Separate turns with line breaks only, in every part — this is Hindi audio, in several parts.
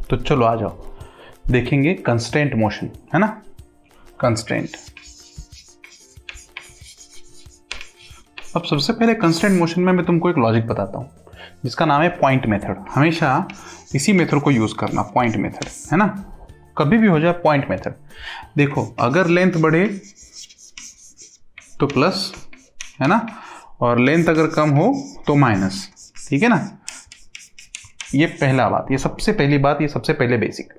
तो चलो आ जाओ, देखेंगे कंस्ट्रेंट मोशन, है ना, कंस्ट्रेंट। अब सबसे पहले कंस्ट्रेंट मोशन में मैं तुमको एक लॉजिक बताता हूँ जिसका नाम है पॉइंट मेथड। हमेशा इसी मेथड को यूज करना, पॉइंट मेथड, है ना, कभी भी हो जाए पॉइंट मेथड। देखो अगर लेंथ बढ़े तो प्लस, है ना, और लेंथ अगर कम हो तो माइनस, ठीक है ना। ये पहला बात, ये सबसे पहली बात, ये सबसे पहले बेसिक।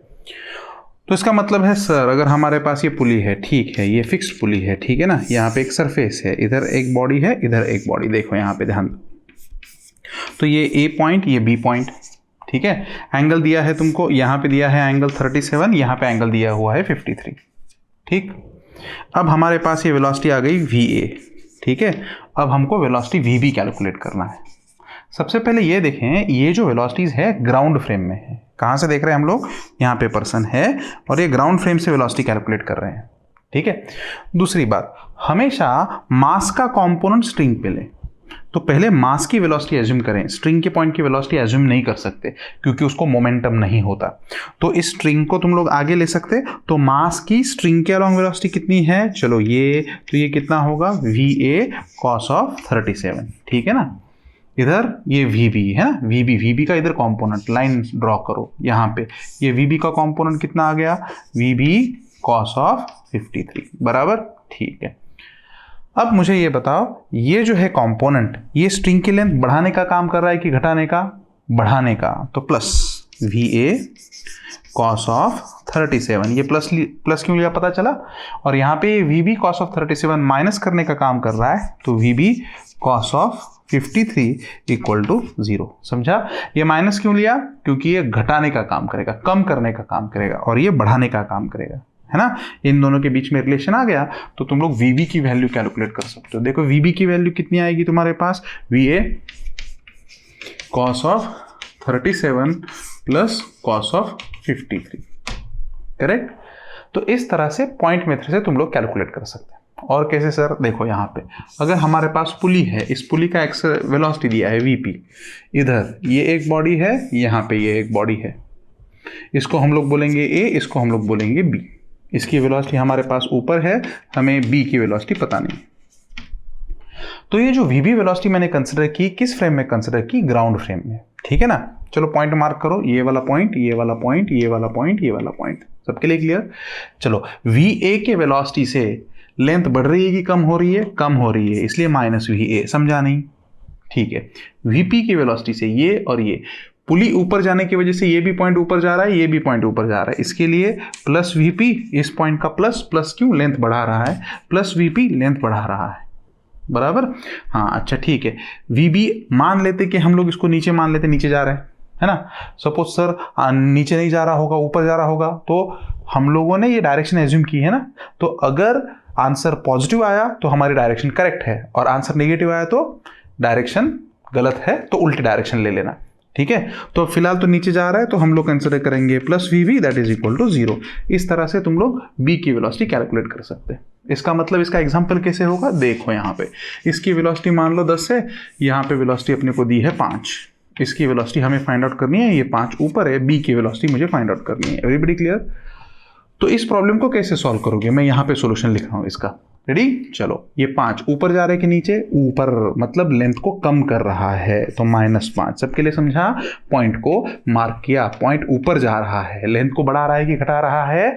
तो इसका मतलब है सर अगर हमारे पास ये पुली है, ठीक है, ये फिक्स्ड पुली है, ठीक है ना, यहाँ पे एक सरफेस है, इधर एक बॉडी है, इधर एक बॉडी, देखो यहाँ पे ध्यान दो। तो ये ए पॉइंट, ये बी पॉइंट, ठीक है। एंगल दिया है तुमको, यहाँ पे दिया है एंगल 37, यहाँ पे एंगल दिया हुआ है 53, ठीक। अब हमारे पास ये वेलोसिटी आ गई VA, ठीक है। अब हमको वेलोसिटी VB कैलकुलेट करना है। सबसे पहले ये देखें, ये जो वेलोसिटीज है ग्राउंड फ्रेम में है। कहाँ से देख रहे हैं हम लोग, यहाँ पे पर्सन है और ये ग्राउंड फ्रेम से वेलोसिटी कैलकुलेट कर रहे हैं, ठीक है। दूसरी बात, हमेशा मास का कंपोनेंट स्ट्रिंग पे लें। तो पहले मास की वेलोसिटी एज्यूम करें, स्ट्रिंग के पॉइंट की वेलोसिटी एज्यूम नहीं कर सकते क्योंकि उसको मोमेंटम नहीं होता। तो इस स्ट्रिंग को तुम लोग आगे ले सकते। तो मास की स्ट्रिंग के अलोंग वेलोसिटी कितनी है, चलो ये, तो ये कितना होगा, VA cos of 37, ठीक है ना। इधर ये VB है ना, VB का इधर कंपोनेंट, लाइन ड्रॉ करो यहाँ पे, ये VB का कंपोनेंट कितना आ गया, VB cos of 53, बराबर, ठीक है। अब मुझे ये बताओ, ये जो है कंपोनेंट, ये स्ट्रिंग की लेंथ बढ़ाने का काम कर रहा है कि घटाने का, बढ़ाने का। तो प्लस VA cos of 37, ये प्लस क्यों लिया पता चला। और यहाँ पे VB cos of 37 माइनस करने का काम कर रहा है, तो VB cos of 53 equal to 0, समझा। ये माइनस क्यों लिया, क्योंकि ये घटाने का काम करेगा, कम करने का काम करेगा, और ये बढ़ाने का काम करेगा, है ना। इन दोनों के बीच में रिलेशन आ गया तो तुम लोग VB की वैल्यू कैलकुलेट कर सकते हो। देखो VB की वैल्यू कितनी आएगी तुम्हारे पास, VA cos of 37 plus cos of 53, correct. तो इस तरह से पॉइंट मेथड से तुम लोग कैलकुलेट कर सकते हैं। और कैसे सर, देखो यहाँ पे अगर हमारे पास पुली है, इस पुली का एक्स वेलोसिटी दिया है VP, इधर ये एक बॉडी है, यहाँ पे ये एक बॉडी है, इसको हम लोग बोलेंगे A, इसको हम लोग बोलेंगे B। इसकी वेलोसिटी हमारे पास ऊपर है, हमें B की वेलोसिटी पता नहीं। तो ये जो VB वेलोसिटी मैंने कंसिडर की, किस फ्रेम में कंसिडर की, ग्राउंड फ्रेम में, ठीक है ना। चलो पॉइंट मार्क करो, ये वाला पॉइंट, ये वाला पॉइंट, ये वाला पॉइंट, ये वाला पॉइंट, सबके लिए क्लियर। चलो VA के वेलोसिटी से लेंथ बढ़ रही है कि कम हो रही है, कम हो रही है, इसलिए माइनस VA, समझा नहीं, ठीक है। VP की वेलोसिटी से ये और ये, पुली ऊपर जाने की वजह से ये भी पॉइंट ऊपर जा रहा है, ये भी पॉइंट ऊपर जा रहा है, इसके लिए प्लस VP, इस पॉइंट का प्लस, प्लस क्यों, लेंथ बढ़ा रहा है, प्लस VP लेंथ बढ़ा रहा है, बराबर। हाँ अच्छा ठीक है, VB मान लेते कि हम लोग इसको नीचे मान लेते, नीचे जा रहा है ना। सपोज सर नीचे नहीं जा रहा होगा, ऊपर जा रहा होगा, तो हम लोगों ने ये डायरेक्शन एज्यूम की है ना। तो अगर आंसर पॉजिटिव आया तो हमारी डायरेक्शन करेक्ट है, और आंसर नेगेटिव आया तो डायरेक्शन गलत है, तो उल्टी डायरेक्शन ले लेना, ठीक है। तो फिलहाल तो नीचे जा रहा है तो हम लोग कंसिडर करेंगे plus VB that is equal to 0। इस तरह से तुम लोग B की वेलोसिटी कैलकुलेट कर सकते हैं। इसका मतलब इसका एग्जांपल कैसे होगा, देखो यहाँ पे इसकी वेलोसिटी मान लो 10 है, यहाँ पे वेलोसिटी अपने को दी है 5, इसकी वेलोसिटी हमें फाइंड आउट करनी है, ये 5 ऊपर है, B की वेलोसिटी मुझे फाइंड आउट करनी है। Everybody clear. तो इस प्रॉब्लम को कैसे सॉल्व करोगे, मैं यहाँ पे सोल्यूशन लिख रहा हूँ इसका, रेडी। चलो ये 5 ऊपर जा रहे हैं कि नीचे, ऊपर, मतलब लेंथ को कम कर रहा है, तो -5, सबके लिए समझा। पॉइंट को मार्क किया, पॉइंट ऊपर जा रहा है, लेंथ को बढ़ा रहा है कि घटा रहा है,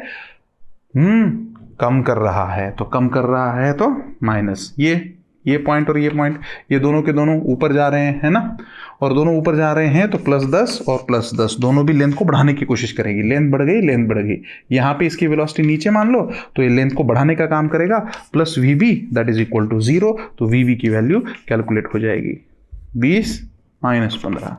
कम कर रहा है, तो कम कर रहा है तो माइनस, ये पॉइंट और ये पॉइंट, ये दोनों के दोनों ऊपर जा रहे हैं, है ना, और दोनों ऊपर जा रहे हैं तो +10 और +10 दोनों भी लेंथ को बढ़ाने की कोशिश करेगी, लेंथ बढ़ गई, लेंथ बढ़ गई। यहाँ पे इसकी वेलोसिटी नीचे मान लो तो ये लेंथ को बढ़ाने का काम करेगा, plus VB that is equal to 0, तो VB की वैल्यू कैलकुलेट हो जाएगी 20 - 15,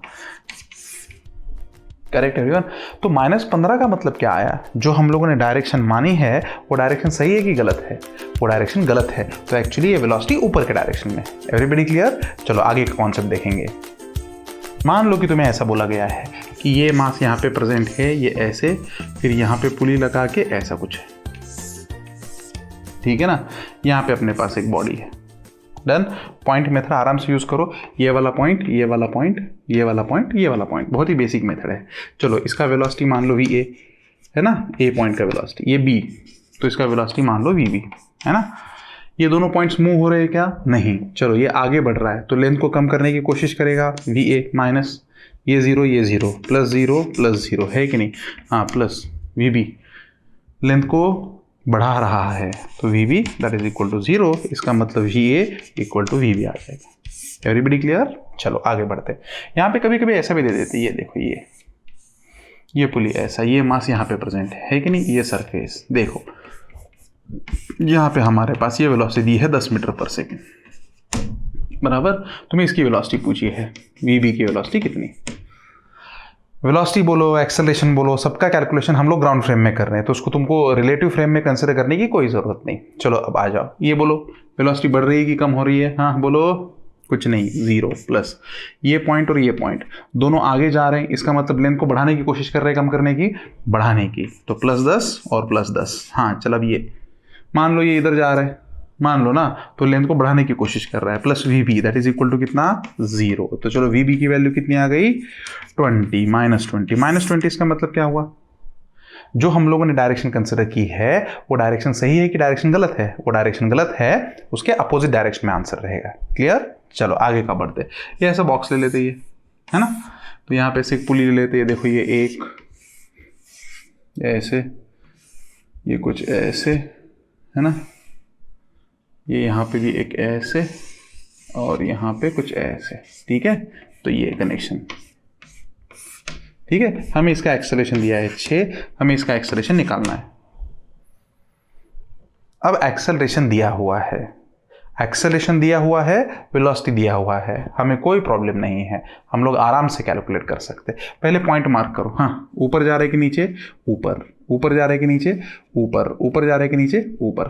करेक्ट एवरीवन। तो -15 का मतलब क्या आया, जो हम लोगों ने डायरेक्शन मानी है वो डायरेक्शन सही है कि गलत है, वो डायरेक्शन गलत है, तो एक्चुअली ये वेलोसिटी ऊपर के डायरेक्शन में। Everybody clear. चलो आगे का कॉन्सेप्ट देखेंगे। मान लो कि तुम्हें ऐसा बोला गया है कि ये मास यहाँ पे प्रेजेंट है, ये ऐसे, फिर यहाँ पे पुली लगा के ऐसा कुछ है, ठीक है ना। यहाँ पे अपने पास एक बॉडी है, डन। पॉइंट मेथड आराम से यूज करो, ये वाला पॉइंट, ये वाला पॉइंट, ये वाला पॉइंट, ये वाला पॉइंट, बहुत ही बेसिक मेथड है। चलो इसका वेलोसिटी मान लो VA है ना, ए पॉइंट का वेलोसिटी, ये B, तो इसका वेलोसिटी मान लो VB है ना। ये दोनों पॉइंट्स मूव हो रहे हैं क्या? नहीं। चलो ये आगे बढ़ रहा है तो लेंथ को कम करने की कोशिश करेगा, VA माइनस ये 0 ये 0 प्लस 0 है कि नहीं? हाँ, प्लस VB लेंथ को बढ़ा रहा है तो VB that is equal to 0, इसका मतलब VA इक्वल टू VB आ जाएगा। Everybody clear? चलो आगे बढ़ते हैं। यहाँ पे कभी कभी ऐसा भी दे देते, ये देखो ये पुली ऐसा, ये मास यहाँ पे प्रेजेंट है कि नहीं, ये सरफेस देखो, यहाँ पे हमारे पास ये वेलोसिटी दी है 10 मीटर पर सेकेंड, बराबर। तुम्हें इसकी वेलोसिटी पूछी है, VB की वेलोसिटी कितनी? वेलोसिटी बोलो, एक्सेलरेशन बोलो, सबका कैलकुलेशन हम लोग ग्राउंड फ्रेम में कर रहे हैं, तो उसको तुमको रिलेटिव फ्रेम में कंसिडर करने की कोई ज़रूरत नहीं। चलो अब आ जाओ, ये बोलो वेलोसिटी बढ़ रही है कि कम हो रही है? हाँ बोलो, कुछ नहीं, 0 प्लस ये पॉइंट और ये पॉइंट दोनों आगे जा रहे हैं, इसका मतलब लेंथ को बढ़ाने की कोशिश कर रहे हैं, कम करने की, बढ़ाने की, तो +10 और +10। हाँ चल, अब ये मान लो ये इधर जा रहा है, मान लो ना, तो लेंथ को बढ़ाने की कोशिश कर रहा है, plus VB that is equal to कितना? 0। तो चलो VB की वैल्यू कितनी आ गई? 20, -20 इसका मतलब क्या हुआ? जो हम लोगों ने डायरेक्शन कंसिडर की है वो डायरेक्शन सही है कि डायरेक्शन गलत है? वो डायरेक्शन गलत है, उसके अपोजिट डायरेक्शन में आंसर रहेगा। क्लियर? चलो आगे का बढ़ते, ये ऐसा बॉक्स ले लेते ये है ना, तो यहाँ पे से एक पुली ले लेते हैं, देखो ये एक ऐसे, ये कुछ ऐसे है ना, ये यहाँ पे भी एक ऐसे और यहाँ पे कुछ ऐसे, ठीक है। तो ये कनेक्शन, ठीक है। हमें इसका एक्सेलरेशन दिया है 6, हमें इसका एक्सेलरेशन निकालना है। अब एक्सेलरेशन दिया हुआ है, एक्सेलरेशन दिया हुआ है, वेलोसिटी दिया हुआ है, हमें कोई प्रॉब्लम नहीं है, हम लोग आराम से कैलकुलेट कर सकते हैं। पहले पॉइंट मार्क करो। हाँ, ऊपर जा रहे कि नीचे? ऊपर। ऊपर जा रहे कि नीचे? ऊपर। ऊपर जा रहे कि नीचे? ऊपर।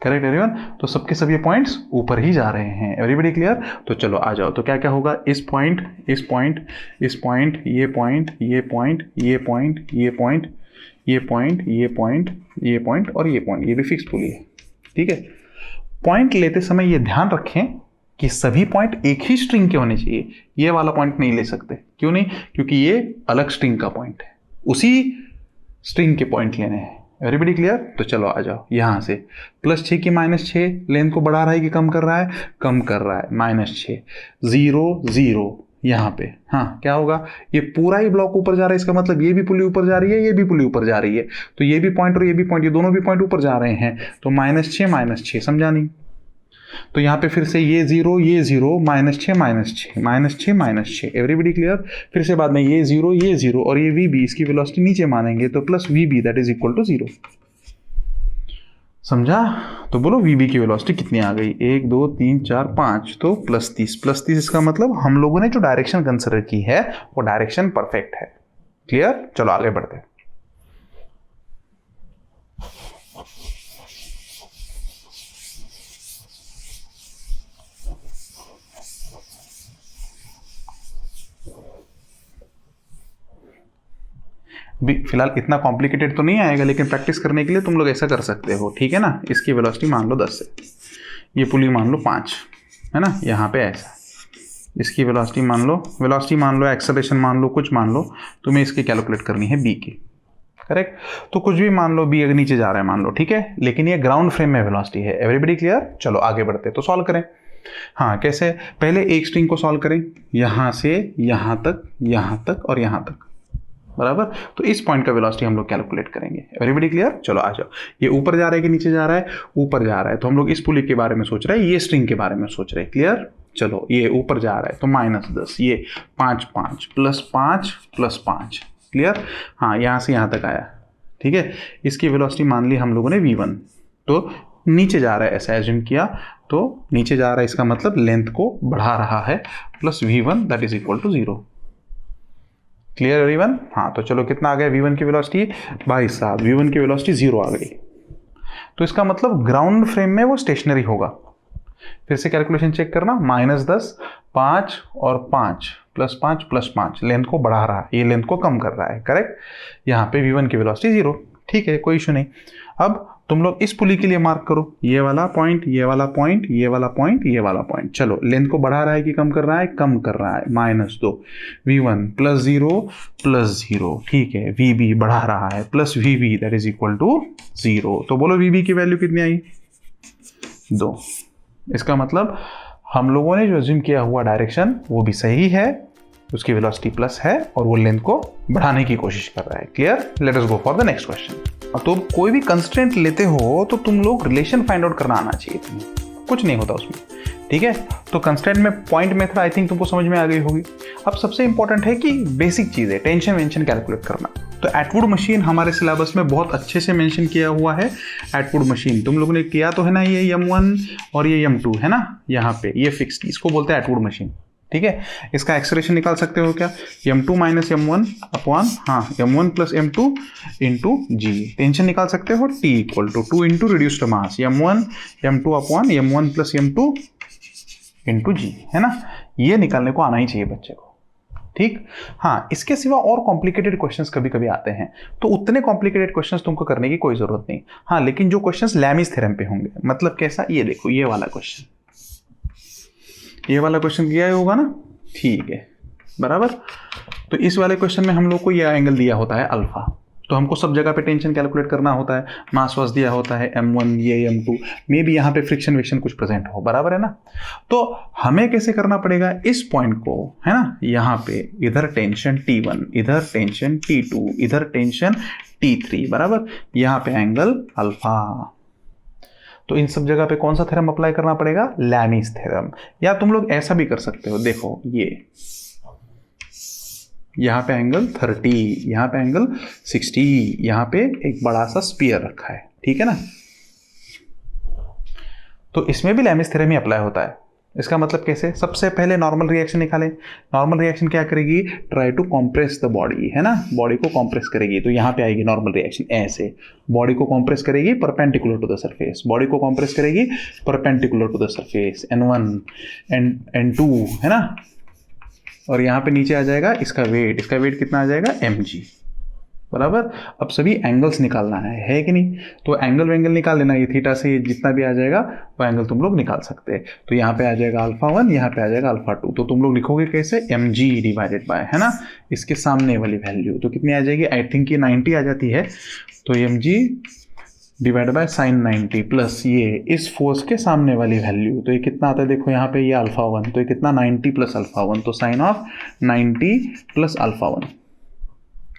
Correct everyone? तो सबके सब ये पॉइंट्स ऊपर ही जा रहे हैं। Everybody clear? तो चलो आ जाओ, तो क्या क्या होगा? इस पॉइंट, इस पॉइंट, इस पॉइंट, ये पॉइंट, ये पॉइंट, ये पॉइंट, ये पॉइंट, ये पॉइंट, ये पॉइंट, ये पॉइंट और ये पॉइंट, ये भी फिक्स पुली है, ठीक है। पॉइंट लेते समय ये ध्यान रखें कि सभी पॉइंट एक ही स्ट्रिंग के होने चाहिए। ये वाला पॉइंट नहीं ले सकते। क्यों नहीं? क्योंकि ये अलग स्ट्रिंग का पॉइंट है, उसी स्ट्रिंग के पॉइंट लेने हैं। Everybody clear? तो चलो आ जाओ, यहां से +6 की -6, लेंथ को बढ़ा रहा है कि कम कर रहा है? कम कर रहा है, -6, 0 0 यहाँ पे। हाँ, क्या होगा? ये पूरा ही ब्लॉक ऊपर जा रहा है, इसका मतलब ये भी पुली ऊपर जा रही है, ये भी पुली ऊपर जा रही है, तो ये भी पॉइंट और ये भी पॉइंट, ये दोनों भी पॉइंट ऊपर जा रहे हैं, तो -6 समझा नहीं? तो यहाँ पे फिर से ये 0 ये 0, -6 एवरीबडी क्लियर? फिर से बाद में ये 0 और ये VB, इसकी वेलोसिटी नीचे मानेंगे तो plus VB that is equal to 0। समझा? तो बोलो VB की वेलोसिटी कितनी आ गई? 1 2 3 4 5, तो +30 इसका मतलब हम लोगों ने जो डायरेक्शन कंसिडर की है वो डायरेक्शन परफेक्ट है। क्लियर? चलो आगे बढ़ते हैं। फिलहाल इतना कॉम्प्लिकेटेड तो नहीं आएगा, लेकिन प्रैक्टिस करने के लिए तुम लोग ऐसा कर सकते हो, ठीक है ना। इसकी वेलोसिटी मान लो 10 है, ये पुली मान लो 5 है ना, यहाँ पे ऐसा, इसकी वेलोसिटी मान लो, एक्सेलरेशन मान लो, कुछ मान लो, तुम्हें इसकी कैलकुलेट करनी है B की। करेक्ट? तो कुछ भी मान लो, B अगर नीचे जा रहा है मान लो, ठीक है, लेकिन ये ग्राउंड फ्रेम में वेलोसिटी है। Everybody clear? चलो आगे बढ़ते हैं, तो सॉल्व करें। हाँ, कैसे? पहले एक स्ट्रिंग को सॉल्व करें, यहां से यहां तक और यहां तक, बराबर। तो इस पॉइंट का वेलोसिटी हम लोग कैलकुलेट करेंगे। Everybody clear? चलो आ जाओ। ये ऊपर जा रहा है कि नीचे जा रहा है? ऊपर जा रहा है, तो हम लोग इस पुली के बारे में सोच रहे हैं, ये स्ट्रिंग के बारे में सोच रहे हैं। क्लियर? चलो, ये ऊपर जा रहा है तो -10, ये 5 5 +5 +5। क्लियर? हाँ, यहाँ से यहाँ तक आया, ठीक है। इसकी वेलोसिटी मान ली हम लोगों ने V1, तो नीचे जा रहा है ऐसा एज्यूम किया, तो नीचे जा रहा है इसका मतलब लेंथ को बढ़ा रहा है, plus V1 that is equal to 0। Clear everyone? हाँ, तो चलो कितना आ गया V1 की वेलोसिटी? भाई साहब, V1 की वेलोसिटी 0 आ गई, तो इसका मतलब ग्राउंड फ्रेम में वो स्टेशनरी होगा। फिर से कैलकुलेशन चेक करना, -10, 5 और 5 +5 +5, लेंथ को बढ़ा रहा है, ये लेंथ को कम कर रहा है। करेक्ट? यहाँ पे V1 की वेलोसिटी 0, ठीक है, कोई इशू नहीं। अब तुम लोग इस पुली के लिए मार्क करो, ये वाला पॉइंट, ये वाला पॉइंट, ये वाला पॉइंट, ये वाला पॉइंट। चलो लेंथ को बढ़ा रहा है कि कम कर रहा है? कम कर रहा है। -2 v1 +0 ठीक है, vb बढ़ा रहा है plus vb that is equal to 0। तो बोलो vb की वैल्यू कितनी आई? 2। इसका मतलब हम लोगों ने जो अज्यूम किया हुआ डायरेक्शन वो भी सही है, उसकी वेलोसिटी प्लस है और वो लेंथ को बढ़ाने की कोशिश कर रहा है। Clear? Late us go for the next question. तो कोई भी कंस्ट्रेंट लेते हो तो तुम लोग रिलेशन फाइंड आउट करना आना चाहिए तुम्हें, कुछ नहीं होता उसमें, ठीक है। तो कंस्ट्रेंट में पॉइंट मेथड आई थिंक तुमको समझ में आ गई होगी। अब सबसे इंपॉर्टेंट है कि बेसिक चीज है टेंशन वेंशन कैलकुलेट करना। तो एटवुड मशीन हमारे सिलेबस में बहुत अच्छे से मेंशन किया हुआ है। एटवुड मशीन तुम लोगों ने किया तो है ना, ये m1 और ये m2 है ना, यहाँ पे ये फिक्स्ड, इसको बोलते हैं एटवुड मशीन, ठीक है। इसका एक्सेलरेशन निकाल सकते हो क्या? m2 - m1 upon m1 + m2 into g। Tension निकाल सकते हो T = 2 इंटू रिड्यूस्ड मास m1 m2 upon m1 + m2 into g, है ना। ये निकालने को आना ही चाहिए बच्चे को, ठीक। हाँ, इसके सिवा और कॉम्प्लिकेटेड क्वेश्चंस कभी कभी आते हैं, तो उतने कॉम्प्लिकेटेड क्वेश्चंस तुमको करने की कोई जरूरत नहीं। हाँ, लेकिन जो क्वेश्चंस लैमिस थ्योरम पे होंगे, मतलब कैसा, ये देखो ये वाला क्वेश्चन, ये वाला क्वेश्चन किया होगा ना, ठीक है, बराबर। तो इस वाले क्वेश्चन में हम लोग को ये एंगल दिया होता है अल्फा, तो हमको सब जगह पे टेंशन कैलकुलेट करना होता है। मास वास दिया होता है m1, ये m2, मे भी यहाँ पे फ्रिक्शन विक्शन कुछ प्रेजेंट हो, बराबर है ना। तो हमें कैसे करना पड़ेगा, इस पॉइंट को, है ना, यहाँ पे इधर टेंशन T1, इधर टेंशन T2, इधर टेंशन T3, बराबर, यहाँ पे एंगल अल्फा। तो इन सब जगह पे कौन सा थ्योरम अप्लाई करना पड़ेगा? Lami's theorem. या तुम लोग ऐसा भी कर सकते हो, देखो ये यहाँ पे एंगल 30, यहाँ पे एंगल 60, यहाँ पे एक बड़ा सा स्फीयर रखा है, ठीक है ना। तो इसमें भी लैमिस थ्योरम ही अप्लाई होता है। इसका मतलब कैसे? सबसे पहले नॉर्मल रिएक्शन निकालें। नॉर्मल रिएक्शन क्या करेगी? Try to compress the body, है ना, बॉडी को कॉम्प्रेस करेगी। तो यहाँ पे आएगी नॉर्मल रिएक्शन, ऐसे बॉडी को कॉम्प्रेस करेगी perpendicular to the surface, body को कॉम्प्रेस करेगी perpendicular to the surface, N1 N2, है ना। और यहाँ पे नीचे आ जाएगा इसका वेट कितना आ जाएगा? mg, बराबर। अब सभी एंगल्स निकालना है कि नहीं? तो एंगल निकाल लेना, ये थीटा से ये जितना भी आ जाएगा वो एंगल तुम लोग निकाल सकते हैं। तो यहाँ पे आ जाएगा α1, यहाँ पे आ जाएगा α2। तो तुम लोग लिखोगे कैसे? mg डिवाइडेड बाय, है ना, इसके सामने वाली वैल्यू तो कितनी आ जाएगी? आई थिंक ये 90 आ जाती है। तो mg divide by sin 90 plus ये इस फोर्स के सामने वाली वैल्यू, तो ये कितना आता है? देखो यहाँ पे ये α1, तो ये कितना? 90 + α1, तो sin ऑफ 90 + α1।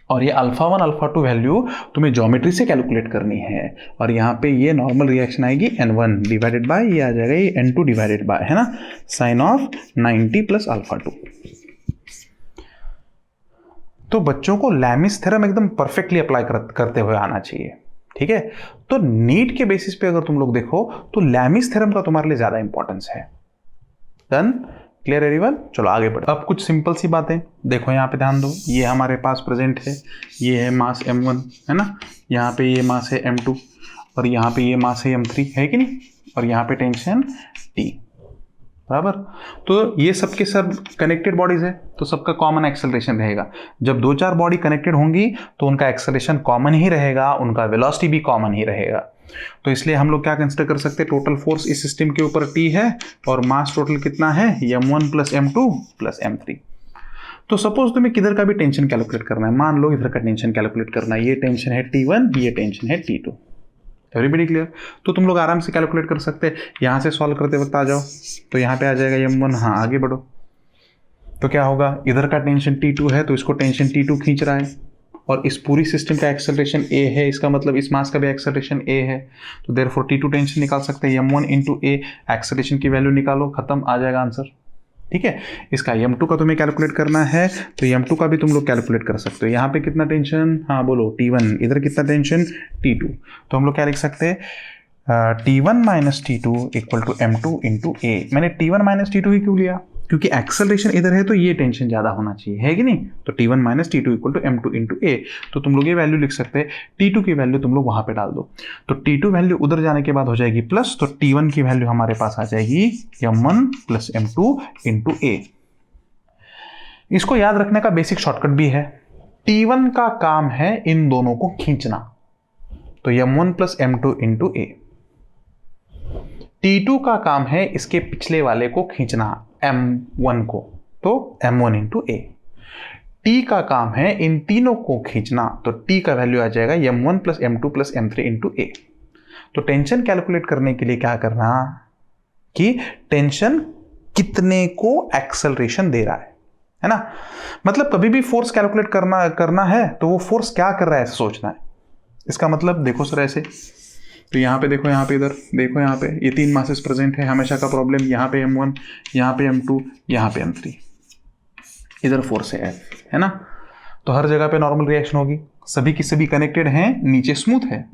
और ये α1 α2 वैल्यू तुम्हें ज्योमेट्री से कैलकुलेट करनी है। और यहाँ पे ये नॉर्मल रिएक्शन आएगी N1 डिवाइडेड बाय, ये आ जाएगा ये N2 डिवाइडेड बाय, है ना, sin ऑफ 90 + α2। तो बच्चों को लैमिस थ्योरम एकदम परफेक्टली अप्लाई करते हुए आना चाहिए, ठीक है। तो नीट के बेसिस पे अगर तुम लोग देखो तो लैमिस थ्योरम का तुम्हारे लिए ज्यादा इंपॉर्टेंस है। डन? Clear everyone? चलो आगे बढ़ो। अब कुछ सिंपल सी बातें देखो, यहाँ पे ध्यान दो, ये हमारे पास प्रेजेंट है, ये है मास m1, है ना, यहाँ पे ये मास है m2 और यहाँ पे ये मास है m3, है कि नहीं, और यहाँ पे टेंशन T, बराबर। तो ये सब के सब कनेक्टेड बॉडीज है, तो सबका कॉमन एक्सेलरेशन रहेगा। जब 2-4 बॉडी कनेक्टेड होंगी तो उनका एक्सेलरेशन कॉमन ही रहेगा, उनका वेलोसिटी भी कॉमन ही रहेगा। तो इसलिए हम लोग क्या कंसिडर कर सकते हैं? टोटल फोर्स इस सिस्टम के ऊपर T है और मास टोटल कितना है? m1 + m2 + m3। तो सपोज तुम्हें किधर का भी टेंशन कैलकुलेट करना है, मान लो इधर का टेंशन कैलकुलेट करना है, ये टेंशन है T1, ये टेंशन है T2। Everybody clear? तो तुम लोग आराम से कैलकुलेट कर सकते हैं। यहाँ से सॉल्व करते वक्त आ जाओ, तो यहाँ पे आ जाएगा m1, हाँ आगे बढ़ो, तो क्या होगा? इधर का टेंशन T2 है तो इसको टेंशन T2 खींच रहा है और इस पूरी सिस्टम का एक्सेलरेशन a है, इसका मतलब इस मास का भी एक्सेलरेशन a है। तो देयरफॉर T2 टेंशन निकाल सकते हैं, m1 × a, एक्सेलरेशन की वैल्यू निकालो, खत्म, आ जाएगा आंसर, ठीक है। इसका m2 का तुम्हें कैलकुलेट करना है तो m2 का भी तुम लोग कैलकुलेट कर सकते हो। यहाँ पे कितना टेंशन? हाँ बोलो, T1, इधर कितना टेंशन? T2। तो हम लोग क्या लिख सकते हैं? T1 - T2 = m2 × a। मैंने T1 - T2 ही क्यों लिया? क्योंकि एक्सेलरेशन इधर है तो ये टेंशन ज्यादा होना चाहिए, है कि नहीं। तो T1 - T2 = m2 × a। तो तुम लोग ये वैल्यू लिख सकते हैं, T2 की वैल्यू तुम लोग वहां पे डाल दो, तो T2 वैल्यू उधर जाने के बाद हो जाएगी प्लस, तो T1 की वैल्यू हमारे पास आ जाएगी m1 + m2 × a। इसको याद रखने का बेसिक शॉर्टकट भी है। T1 का काम है इन दोनों को खींचना, तो m1 प्लस m2 इंटू ए। T2 का काम है इसके पिछले वाले को खींचना m1 को, तो m1 इंटू ए। T का काम है इन तीनों को खींचना, तो T का वैल्यू आ जाएगा m1 plus m2 plus m3 into ए। तो टेंशन कैलकुलेट करने के लिए क्या करना कि टेंशन कितने को एक्सेलरेशन दे रहा है ना। मतलब कभी भी फोर्स कैलकुलेट करना है तो वो फोर्स क्या कर रहा है ऐसे सोचना है। इसका मतलब देखो सर ऐसे, तो यहाँ पे देखो, यहाँ पे इधर देखो, यहाँ पे ये 3 मासेस प्रेजेंट है हमेशा का प्रॉब्लम। यहाँ पे m1, यहाँ पे m2, यहाँ पे m3, इधर फोर्स है F, है ना। तो हर जगह पे नॉर्मल रिएक्शन होगी, सभी की सभी कनेक्टेड हैं, नीचे स्मूथ है।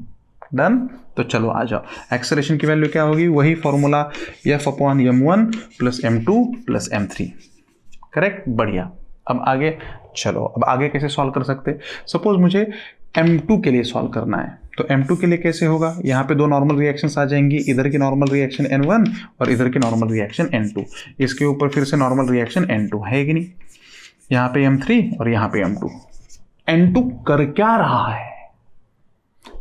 डन। तो चलो आ जाओ, एक्सेलरेशन की वैल्यू क्या होगी, वही formula F upon m1 plus m2 plus m3। Correct, बढ़िया। अब आगे चलो, अब आगे कैसे सॉल्व कर सकते। सपोज मुझे m2 के लिए सॉल्व करना है, तो m2 के लिए कैसे होगा, यहाँ पे 2 नॉर्मल रिएक्शंस आ जाएंगी, इधर की नॉर्मल रिएक्शन n1 और इधर की नॉर्मल रिएक्शन n2। इसके ऊपर फिर से नॉर्मल रिएक्शन n2 है कि नहीं, यहाँ पे m3 और यहाँ पे m2। n2 कर क्या रहा है,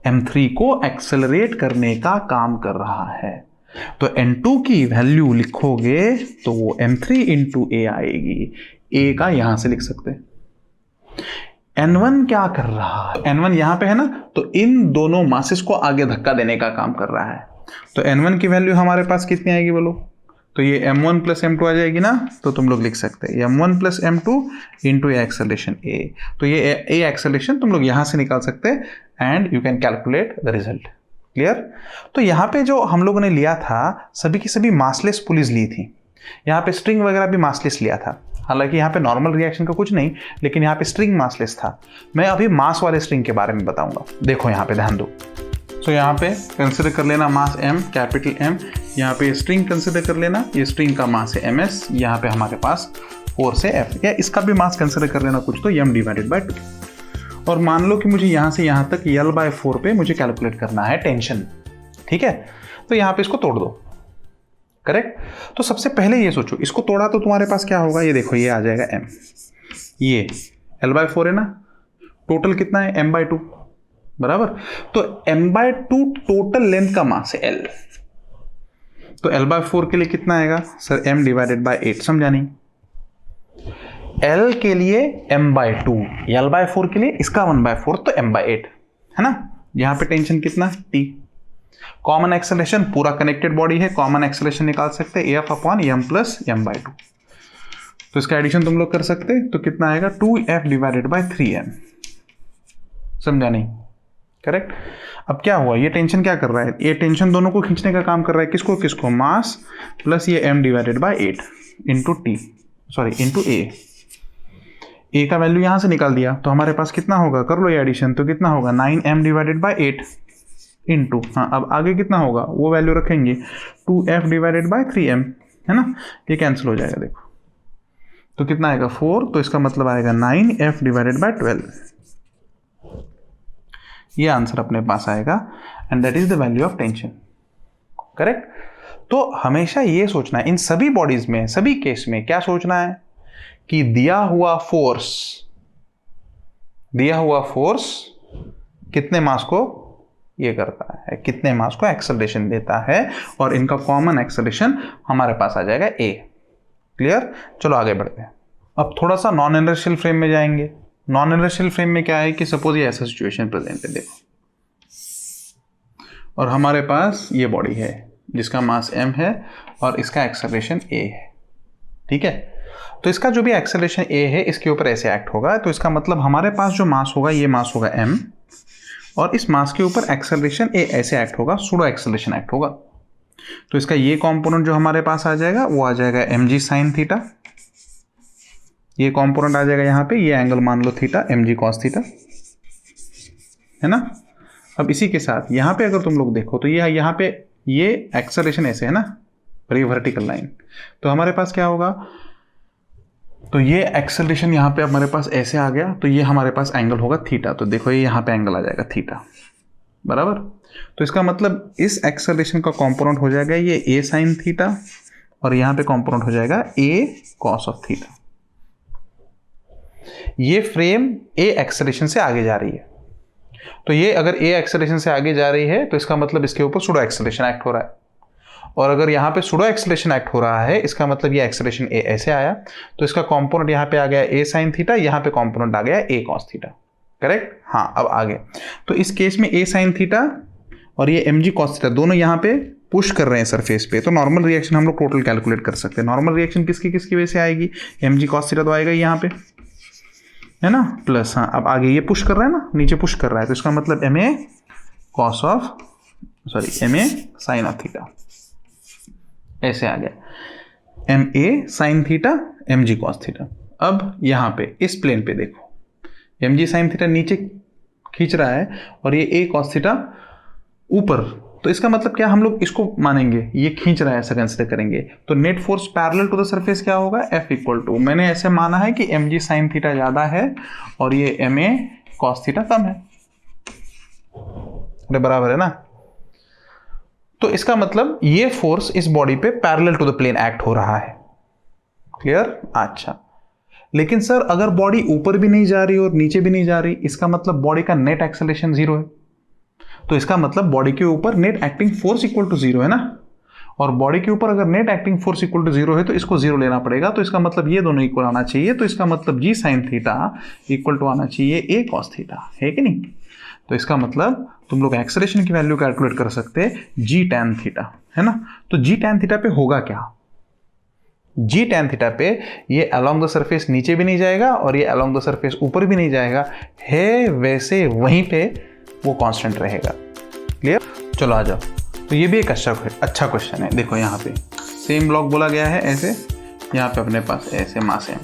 m3 को एक्सेलरेट करने का काम कर रहा है। तो n2 की वैल्यू लिखोगे तो वो m3 इंटू ए आएगी। a का यहां से लिख सकते हैं। n1 क्या कर रहा है, n1 यहां पे है ना, तो इन दोनों मासेस को आगे धक्का देने का काम कर रहा है। तो n1 की वैल्यू हमारे पास कितनी आएगी बोलो, तो ये m1 प्लस m2 आ जाएगी ना। तो तुम लोग लिख सकते हैं m1 plus m2 into acceleration a। तो ये a एक्सेलरेशन तुम लोग यहां से निकाल सकते हैं and you can calculate the result. Clear. तो यहाँ पे जो हम लोगों ने लिया था सभी की सभी मासलेस पुलीज ली थी, यहाँ पे स्ट्रिंग वगैरह भी मासलेस लिया था। हालांकि यहाँ पे नॉर्मल रिएक्शन का कुछ नहीं, लेकिन यहाँ पे स्ट्रिंग मासलेस था। मैं अभी मास वाले स्ट्रिंग के बारे में बताऊंगा। देखो यहाँ पे ध्यान दो। तो यहाँ पे कंसिडर कर लेना मास m, कैपिटल M। यहाँ पे स्ट्रिंग कंसिडर कर लेना, ये स्ट्रिंग का मास है ms। यहाँ पे हमारे पास फोर्स है F, या इसका भी मास कंसिडर कर लेना कुछ, तो m डिवाइडेड बाय 2। और मान लो कि मुझे यहाँ से यहाँ तक L/4 पे मुझे कैलकुलेट करना है टेंशन। ठीक है, तो यहाँ पे इसको तोड़ दो। करेक्ट। तो सबसे पहले ये सोचो, इसको तोड़ा तो तुम्हारे पास क्या होगा, ये देखो, ये आ जाएगा m, ये L/4 है ना, टोटल कितना है m/2 बराबर। तो m/2 टोटल लेंथ का मास है L। तो L/4 के लिए कितना आएगा सर, m डिवाइडेड बाय 8। समझा नहीं, L के लिए m/2, L/4 के लिए इसका 1/4, तो m/8 है ना। यहां पे टेंशन कितना T। कॉमन एक्सेलरेशन, पूरा कनेक्टेड बॉडी है, कॉमन एक्सेलरेशन निकाल सकते हैं F upon m plus m/2। तो इसका एडिशन तुम लोग कर सकते हैं, तो कितना आएगा 2F डिवाइडेड बाय 3m। समझा नहीं, करेक्ट। अब क्या हुआ, ये टेंशन क्या कर रहा है, ये टेंशन दोनों को खींचने का काम कर रहा है। किसको किसको, मास प्लस ये m divided by 8 into t, sorry into a का वैल्यू यहां से निकाल दिया, तो हमारे पास कितना होगा, कर लो ये एडिशन, तो कितना होगा 9m डिवाइडेड बाय 8 इंटू, हाँ अब आगे कितना होगा वो वैल्यू रखेंगे 2F डिवाइडेड बाय 3m, है ना। ये कैंसिल हो जाएगा देखो, तो कितना आएगा 4, तो इसका मतलब आएगा 9F डिवाइडेड बाय 12। ये आंसर अपने पास आएगा and that is the value of tension. Correct. तो हमेशा ये सोचना है इन सभी बॉडीज में, सभी केस में क्या सोचना है कि दिया हुआ फोर्स कितने मास को ये करता है, कितने मास को एक्सेलरेशन देता है, और इनका कॉमन एक्सेलरेशन हमारे पास आ जाएगा a। क्लियर। चलो आगे बढ़ते हैं। अब थोड़ा सा नॉन इनर्शियल फ्रेम में जाएंगे। नॉन इनर्शियल फ्रेम में क्या है कि सपोज ये ऐसा सिचुएशन प्रेजेंट है, देखो, और हमारे पास ये बॉडी है जिसका मास m है और इसका एक्सेलरेशन a है। ठीक है, तो इसका जो भी एक्सेलरेशन a है इसके ऊपर ऐसे एक्ट होगा, तो इसका मतलब हमारे पास जो मास होगा ये मास होगा m, और इस मास के ऊपर एक्सेलरेशन a ऐसे एक्ट होगा, सूडो एक्सेलरेशन एक्ट होगा। तो इसका ये कंपोनेंट जो हमारे पास आ जाएगा वो आ जाएगा mg sin थीटा। ये कंपोनेंट आ जाएगा यहाँ पे, ये एंगल मान लो थीटा, mg cos थीटा, है ना। अब इसी के साथ यहाँ पे अगर तुम लोग देखो तो ये यहाँ पे ये एक्सेलरेशन ऐसे है ना, और ये वर्टिकल लाइन, तो हमारे पास क्या होगा, तो ये एक्सेलरेशन यहाँ पे हमारे पास ऐसे आ गया, तो ये हमारे पास एंगल होगा थीटा। तो देखो ये यहाँ पे एंगल आ जाएगा थीटा बराबर। तो इसका मतलब इस एक्सेलरेशन का कंपोनेंट हो जाएगा ये a sin थीटा, और यहाँ पे कंपोनेंट हो जाएगा a cos ऑफ थीटा। ये फ्रेम a एक्सेलरेशन से आगे जा रही है, तो ये अगर ए एक्सेलरेशन से आगे जा रही है तो इसका मतलब इसके ऊपर सुडो एक्सेलरेशन एक्ट हो रहा है, और अगर यहाँ पे सुडो एक्सेलरेशन एक्ट हो रहा है इसका मतलब ये एक्सेलरेशन ए ऐसे आया, तो इसका कंपोनेंट यहाँ पे आ गया ए साइन थीटा, यहाँ पे कंपोनेंट आ गया ए कॉस थीटा। करेक्ट? हाँ, अब आगे तो इस केस में ए साइन थीटा और ये एम जी कॉस थीटा दोनों यहाँ पे पुश कर रहे हैं सरफेस पे, तो नॉर्मल रिएक्शन हम लोग टोटल कैलकुलेट कर सकते हैं। नॉर्मल रिएक्शन किसकी किसकी वजह से आएगी? एम जी कॉस थीटा तो आएगा यहाँ पे, है ना, प्लस हाँ अब आगे ये पुश कर रहा है ना, नीचे पुश कर रहा है, तो इसका मतलब M A cos of M A sine of theta ऐसे आ गया, M A sine theta M G cos theta. अब यहाँ पे इस प्लेन पे देखो, एम जी साइन थीटा नीचे खींच रहा है और ये ए कॉस थीटा ऊपर, तो इसका मतलब क्या हम लोग इसको मानेंगे ये खींच रहा है, ऐसा कंसिडर करेंगे, तो net force parallel to the surface क्या होगा? F इक्वल टू, मैंने ऐसे माना है कि एम जी साइन थीटा ज्यादा है और ये एम ए कॉस थीटा कम है, अरे बराबर है ना। तो इसका मतलब ये फोर्स इस बॉडी पे parallel to the plane act हो रहा है। क्लियर? अच्छा, लेकिन सर अगर बॉडी ऊपर भी नहीं जा रही और नीचे भी नहीं जा रही, इसका मतलब बॉडी का नेट एक्सेलरेशन 0 है, तो इसका मतलब बॉडी के ऊपर net acting force equal to 0 है ना, और बॉडी के ऊपर अगर net acting force equal to 0 है तो इसको 0 लेना पड़ेगा, तो इसका मतलब ये दोनों इक्वल आना चाहिए, तो इसका मतलब जी साइन थीटा इक्वल टू आना चाहिए ए कॉस थीटा, है कि नहीं? तो इसका मतलब तुम लोग एक्सेलरेशन की वैल्यू कैलकुलेट कर सकते हैं जी टैन थीटा, है ना। तो जी टैन थीटा पे होगा क्या? जी टैन थीटा पे ये अलोंग द सरफेस नीचे भी नहीं जाएगा और ये अलोंग द सरफेस ऊपर भी नहीं जाएगा, है वैसे वहीं पे वो कांस्टेंट रहेगा। क्लियर? चलो आ जाओ, तो ये भी एक अच्छा क्वेश्चन है। देखो यहाँ पे सेम ब्लॉक बोला गया है ऐसे, यहाँ पे अपने पास ऐसे मास है।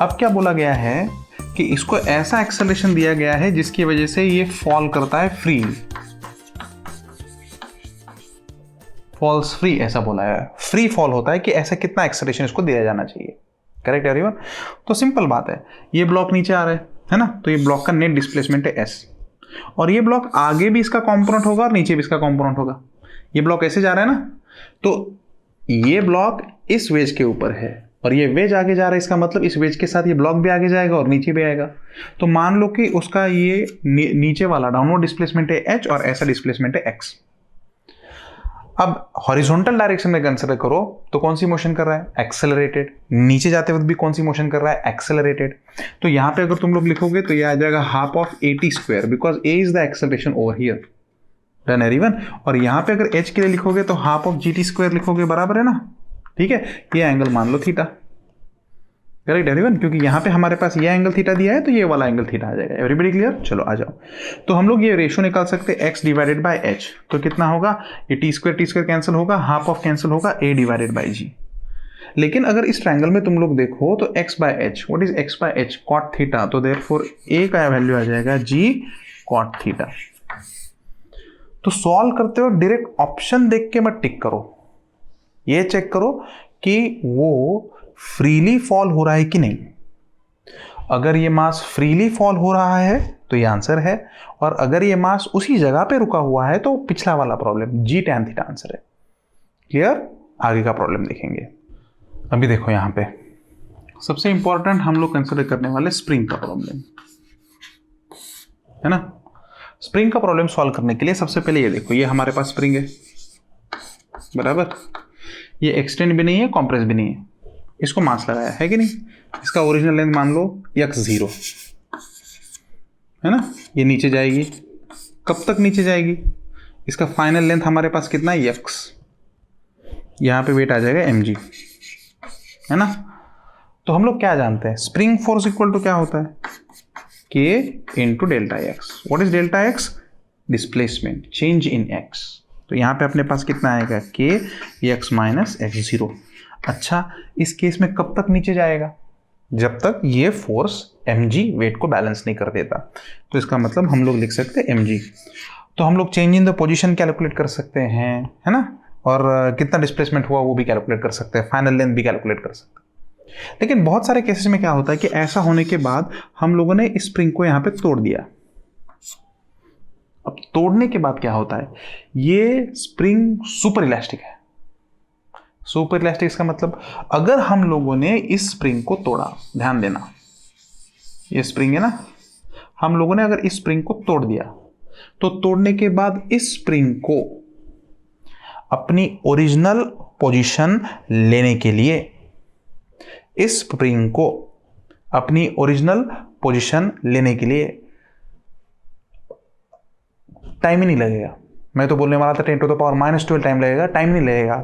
अब क्या बोला गया है कि इसको ऐसा एक्सेलरेशन दिया गया है जिसकी वजह से ये फॉल करता है फ्री, फॉल्स फ्री ऐसा बोला है, फ्री फॉल होता है कि ऐसा कितना एक्सेलरेशन इसको दिया जाना चाहिए। Correct everyone? तो सिंपल बात है, ये ब्लॉक नीचे आ रहा है ना, तो ये ब्लॉक का नेट डिस्प्लेसमेंट है एस, और ये ब्लॉक आगे भी इसका कंपोनेंट होगा और नीचे भी इसका कंपोनेंट होगा। ये ब्लॉक ऐसे जा रहा है ना, तो ये ब्लॉक इस वेज के ऊपर है और ये वेज आगे जा रहा है, इसका मतलब इस वेज के साथ ये ब्लॉक भी आगे जाएगा और नीचे भी आएगा। तो मान लो कि उसका ये नीचे वाला डाउनवर्ड डिस्प्लेसमेंट है एच और ऐसा डिस्प्लेसमेंट है एक्स। अब हॉरिजॉन्टल डायरेक्शन में कंसीडर करो तो कौन सी मोशन कर रहा है? एक्सेलरेटेड। नीचे जाते वक्त भी कौन सी मोशन कर रहा है? एक्सेलरेटेड। तो यहां पे अगर तुम लोग लिखोगे तो ये आ जाएगा half of AT square, because A is the acceleration over here. Done everyone? और यहां पे अगर H के लिए लिखोगे तो हाफ ऑफ GT स्क्वायर लिखोगे, बराबर है ना? ठीक है, ये एंगल मान लो थीटा। Correct everyone? क्योंकि यहाँ पे हमारे पास ये एंगल थीटा दिया है तो ये वाला एंगल थीटा आ जाएगा। Everybody clear? चलो आ जाओ, तो हम लोग ये रेशियो निकाल सकते हैं x डिवाइडेड बाय h, तो कितना होगा? ये टी स्क्वायर कैंसिल होगा, हाफ ऑफ कैंसिल होगा, a डिवाइडेड बाय g। लेकिन अगर इस ट्रायंगल में तुम लोग देखो तो x by h, what is x by h? Cot theta, तो देयरफॉर a का वैल्यू आ जाएगा g कॉट थीटा। तो सॉल्व करते हो डायरेक्ट ऑप्शन देख के मत टिक करो, ये चेक करो कि वो फ्रीली फॉल हो रहा है कि नहीं। अगर ये मास फ्रीली फॉल हो रहा है तो ये आंसर है, और अगर ये मास उसी जगह पे रुका हुआ है तो पिछला वाला प्रॉब्लम जी टैन थीटा आंसर है। क्लियर? आगे का प्रॉब्लम देखेंगे। अभी देखो यहां पे सबसे इंपॉर्टेंट हम लोग कंसिडर करने वाले स्प्रिंग का प्रॉब्लम है ना। स्प्रिंग का प्रॉब्लम सॉल्व करने के लिए सबसे पहले ये देखो, ये हमारे पास स्प्रिंग है, बराबर। ये एक्सटेंड भी नहीं है, कॉम्प्रेस भी नहीं है, इसको मास लगाया है कि नहीं। इसका ओरिजिनल लेंथ मान लो x0 है ना, ये नीचे जाएगी। कब तक नीचे जाएगी? इसका फाइनल लेंथ हमारे पास कितना है? x। यहां पे वेट आ जाएगा mg, है ना। तो हम लोग क्या जानते हैं? स्प्रिंग फोर्स इक्वल टू क्या होता है? k into delta x. What is delta x? Displacement, change in x। तो यहां पे अपने पास कितना आएगा? k x minus x0। अच्छा, इस केस में कब तक नीचे जाएगा? जब तक ये फोर्स mg वेट को बैलेंस नहीं कर देता। तो इसका मतलब हम लोग लिख सकते हैं mg। तो हम लोग change in the position calculate कर सकते हैं, है ना, और कितना डिस्प्लेसमेंट हुआ वो भी कैलकुलेट कर सकते हैं, फाइनल लेंथ भी कैलकुलेट कर सकते हैं। लेकिन बहुत सारे केसेस में क्या होता है कि ऐसा होने के बाद हम लोगों ने इस स्प्रिंग को यहां पे तोड़ दिया। अब तोड़ने के बाद क्या होता है? ये स्प्रिंग सुपर इलास्टिक है। सुपर इलास्टिक इसका मतलब अगर हम लोगों ने इस स्प्रिंग को तोड़ा, ध्यान देना, ये स्प्रिंग है ना, हम लोगों ने अगर इस स्प्रिंग को तोड़ दिया तो तोड़ने के बाद इस स्प्रिंग को अपनी ओरिजिनल पोजीशन लेने के लिए, इस स्प्रिंग को अपनी ओरिजिनल पोजीशन लेने के लिए टाइम ही नहीं लगेगा। मैं तो बोलने वाला था 10⁻⁻12 टाइम लगेगा, टाइम नहीं लगेगा,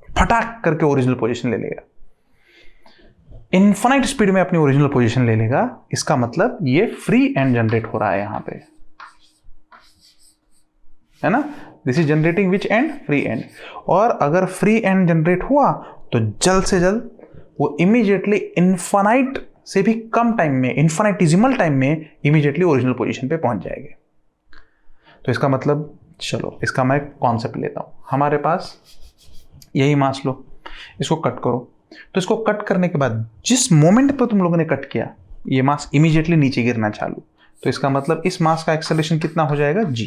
फटाक करके ओरिजिनल पोजीशन ले लेगा, इनफाइनाइट स्पीड में अपनी ओरिजिनल पोजीशन ले लेगा। इसका मतलब ये फ्री एंड जनरेट हो रहा है यहां पे, है ना। This is generating which and, free and. और अगर फ्री एंड जनरेट हुआ तो जल्द से जल्द वो इमीडिएटली इनफाइनाइट से भी कम टाइम में, इनफाइनाइटिजिमल टाइम में इमीडिएटली ओरिजिनल पोजीशन पे पहुंच जाएंगे। तो इसका मतलब, चलो इसका मैं कॉन्सेप्ट लेता हूं। हमारे पास यही मास लो, इसको कट करो। तो इसको कट करने के बाद जिस मोमेंट पर तुम लोगों ने कट किया, ये मास इमीडिएटली नीचे गिरना चालू। तो इसका मतलब इस मास का एक्सेलरेशन कितना हो जाएगा, g,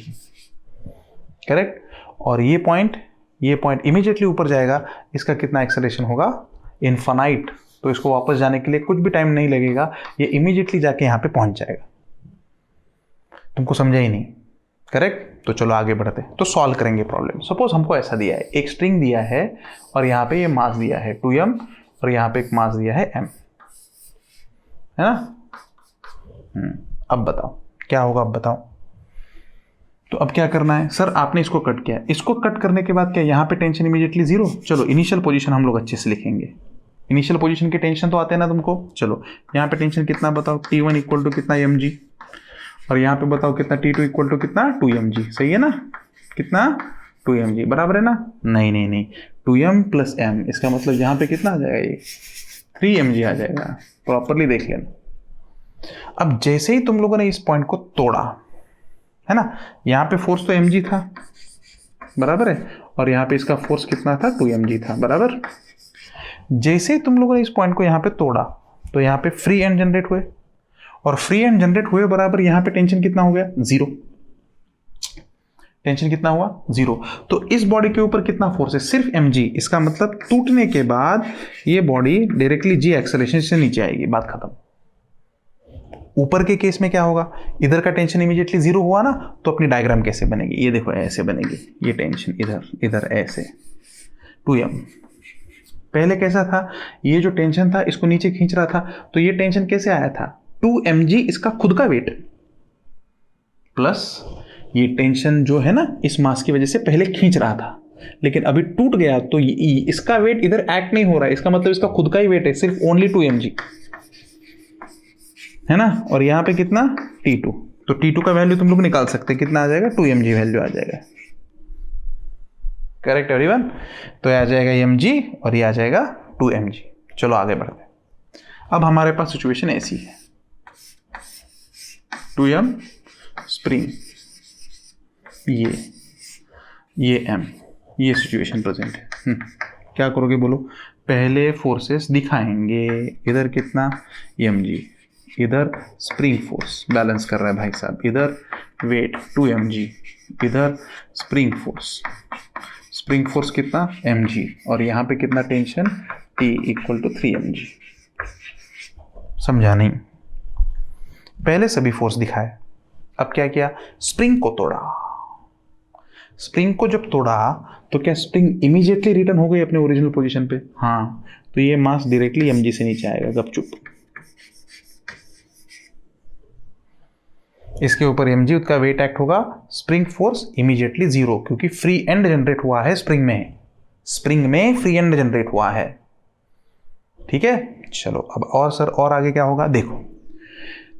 करेक्ट। और ये पॉइंट इमीडिएटली ऊपर जाएगा, इसका कितना एक्सेलरेशन होगा, इनफाइनाइट। तो इसको वापस जाने के लिए कुछ भी टाइम नहीं लगेगा, ये इमीडिएटली जाके यहां पे पहुंच जाएगा। तुमको समझा ही नहीं, करेक्ट। तो चलो आगे बढ़ते हैं, तो सॉल्व करेंगे प्रॉब्लम। सपोज हमको ऐसा दिया है, एक स्ट्रिंग दिया है और यहाँ पे ये मास दिया है 2m और यहाँ पे एक मास दिया है m, है ना। अब बताओ क्या होगा, अब बताओ। तो अब क्या करना है, सर आपने इसको कट किया, इसको कट करने के बाद क्या यहाँ पे टेंशन इमीडिएटली 0। चलो इनिशियल पोजीशन हम लोग अच्छे से लिखेंगे, इनिशियल पोजीशन के टेंशन तो आते हैं ना तुमको। चलो यहाँ पे टेंशन कितना बताओ, T1 इक्वल टू कितना, mg। और यहाँ पे बताओ कितना, T2 इक्वल टू कितना, 2mg। सही है ना, कितना, 2mg, बराबर है ना। नहीं, 2m प्लस m, इसका मतलब यहाँ पे कितना आ जाएगा, ये 3mg आ जाएगा। प्रॉपरली देख लेना। अब जैसे ही तुम लोगों ने इस पॉइंट को तोड़ा, है ना, यहाँ पे फोर्स तो mg था, बराबर है, और यहाँ पे इसका फोर्स कितना था, 2mg था, बराबर। जैसे ही तुम लोगों ने इस पॉइंट को यहाँ पे तोड़ा तो यहाँ पे फ्री एंड जनरेट हुए, और फ्री एंड जनरेट हुए बराबर यहाँ पे टेंशन कितना हो गया, 0। टेंशन कितना हुआ, 0। तो इस बॉडी के ऊपर कितना फोर्स है, सिर्फ mg। इसका मतलब टूटने के बाद ये बॉडी डायरेक्टली g एक्सेलरेशन से नीचे आएगी, बात खत्म। ऊपर के केस में क्या होगा, इधर का टेंशन इमीडिएटली 0 हुआ ना, तो अपनी डायग्राम कैसे बनेगी, ये देखो ऐसे बनेगी। ये टेंशन इधर ऐसे 2m। पहले कैसा था, ये जो टेंशन था इसको नीचे खींच रहा था, तो ये टेंशन कैसे आया था, 2mg इसका खुद का वेट प्लस ये टेंशन जो है ना इस मास की वजह से पहले खींच रहा था, लेकिन अभी टूट गया तो इसका वेट इधर एक्ट नहीं हो रहा है। इसका मतलब इसका खुद का ही वेट है, सिर्फ ओनली 2mg, है ना। और यहाँ पे कितना, T2। तो T2 का वैल्यू तुम लोग निकाल सकते हैं, कितना आ जाएगा, 2mg वैल्यू आ जाएगा। Correct everyone. तो ये आ जाएगा mg और ये आ जाएगा 2mg। चलो आगे बढ़ते हैं। अब हमारे पास सिचुएशन ऐसी है, 2m स्प्रिंग, ये m, ये सिचुएशन प्रेजेंट है। क्या करोगे बोलो, पहले फोर्सेस दिखाएंगे। इधर कितना, mg, इधर स्प्रिंग फोर्स बैलेंस कर रहा है भाई साहब, इधर वेट 2mg, इधर स्प्रिंग फोर्स कितना, mg, और यहाँ पे कितना tension, T equal to 3mg। समझा नहीं, पहले सभी फोर्स दिखाए, अब क्या किया, स्प्रिंग को तोड़ा। स्प्रिंग को जब तोड़ा तो क्या स्प्रिंग इमीडिएटली रिटर्न हो गई अपने ओरिजिनल पोजीशन पे, हाँ। तो ये मास डायरेक्टली mg से नीचे आएगा, गपचुप। इसके ऊपर mg उसका वेट एक्ट होगा, स्प्रिंग फोर्स इमीडिएटली 0, क्योंकि फ्री एंड जनरेट हुआ है स्प्रिंग में फ्री एंड जनरेट हुआ है, ठीक है। चलो अब और सर, और आगे क्या होगा देखो।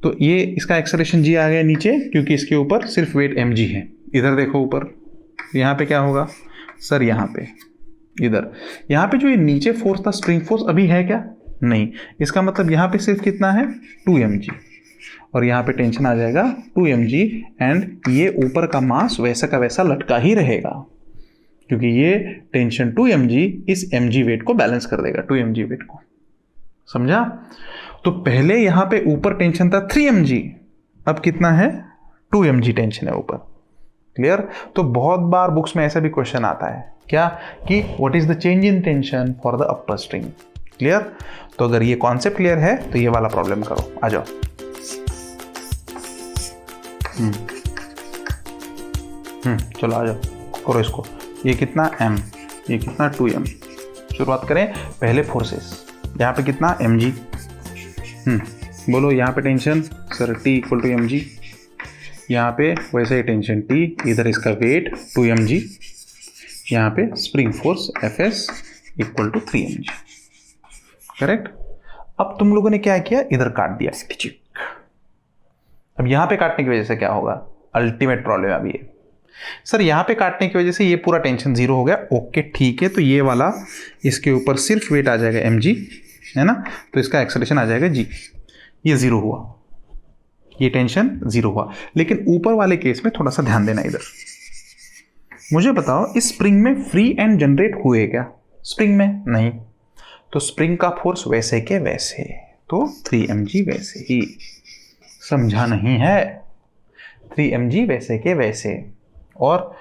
तो ये इसका एक्सेलरेशन g आ गया नीचे, क्योंकि इसके ऊपर सिर्फ वेट mg है। इधर देखो ऊपर, यहाँ पे क्या होगा सर, यहाँ पे इधर, यहाँ पे जो ये नीचे फोर्स था स्प्रिंग फोर्स अभी है क्या, नहीं। इसका मतलब यहाँ पे सिर्फ कितना है, 2mg, और यहाँ पे टेंशन आ जाएगा 2mg, एंड ये ऊपर का मास वैसा का वैसा लटका ही रहेगा, क्योंकि ये टेंशन 2mg इस mg वेट को बैलेंस कर देगा, 2mg वेट को। समझा। तो पहले यहाँ पे ऊपर टेंशन था 3mg, अब कितना है, 2mg टेंशन है ऊपर। क्लियर। तो बहुत बार बुक्स में ऐसा भी क्वेश्चन आता है क्या, कि what is the change in tension for the upper string. Clear. तो अगर ये कॉन्सेप्ट क्लियर है तो ये वाला प्रॉब्लम करो, आ जाओ। चलो आ जाओ, करो इसको। ये कितना m, ये कितना 2m। शुरुआत करें पहले फोर्सेस। यहाँ पे कितना mg, बोलो यहाँ पे tension sir T equal to mg, यहाँ पे वैसे ही टेंशन T, इधर इसका वेट 2mg, यहाँ पे spring force Fs equal to 3mg। Correct. अब तुम लोगों ने क्या किया, इधर काट दिया। अब यहाँ पे काटने की वजह से क्या होगा, अल्टीमेट प्रॉब्लम अभी है सर, यहाँ पे काटने की वजह से ये पूरा टेंशन जीरो हो गया। ओके ठीक है, तो ये वाला इसके ऊपर सिर्फ वेट आ जाएगा mg, है ना, तो इसका एक्सेलरेशन आ जाएगा g, ये जीरो हुआ, ये टेंशन जीरो हुआ। लेकिन ऊपर वाले केस में थोड़ा सा ध्यान देना। इधर मुझे बताओ इस स्प्रिंग में फ्री एंड जनरेट हुए क्या, स्प्रिंग में नहीं, तो स्प्रिंग का फोर्स वैसे के वैसे, तो 3mg वैसे ही, समझा नहीं है, 3mg वैसे के वैसे। और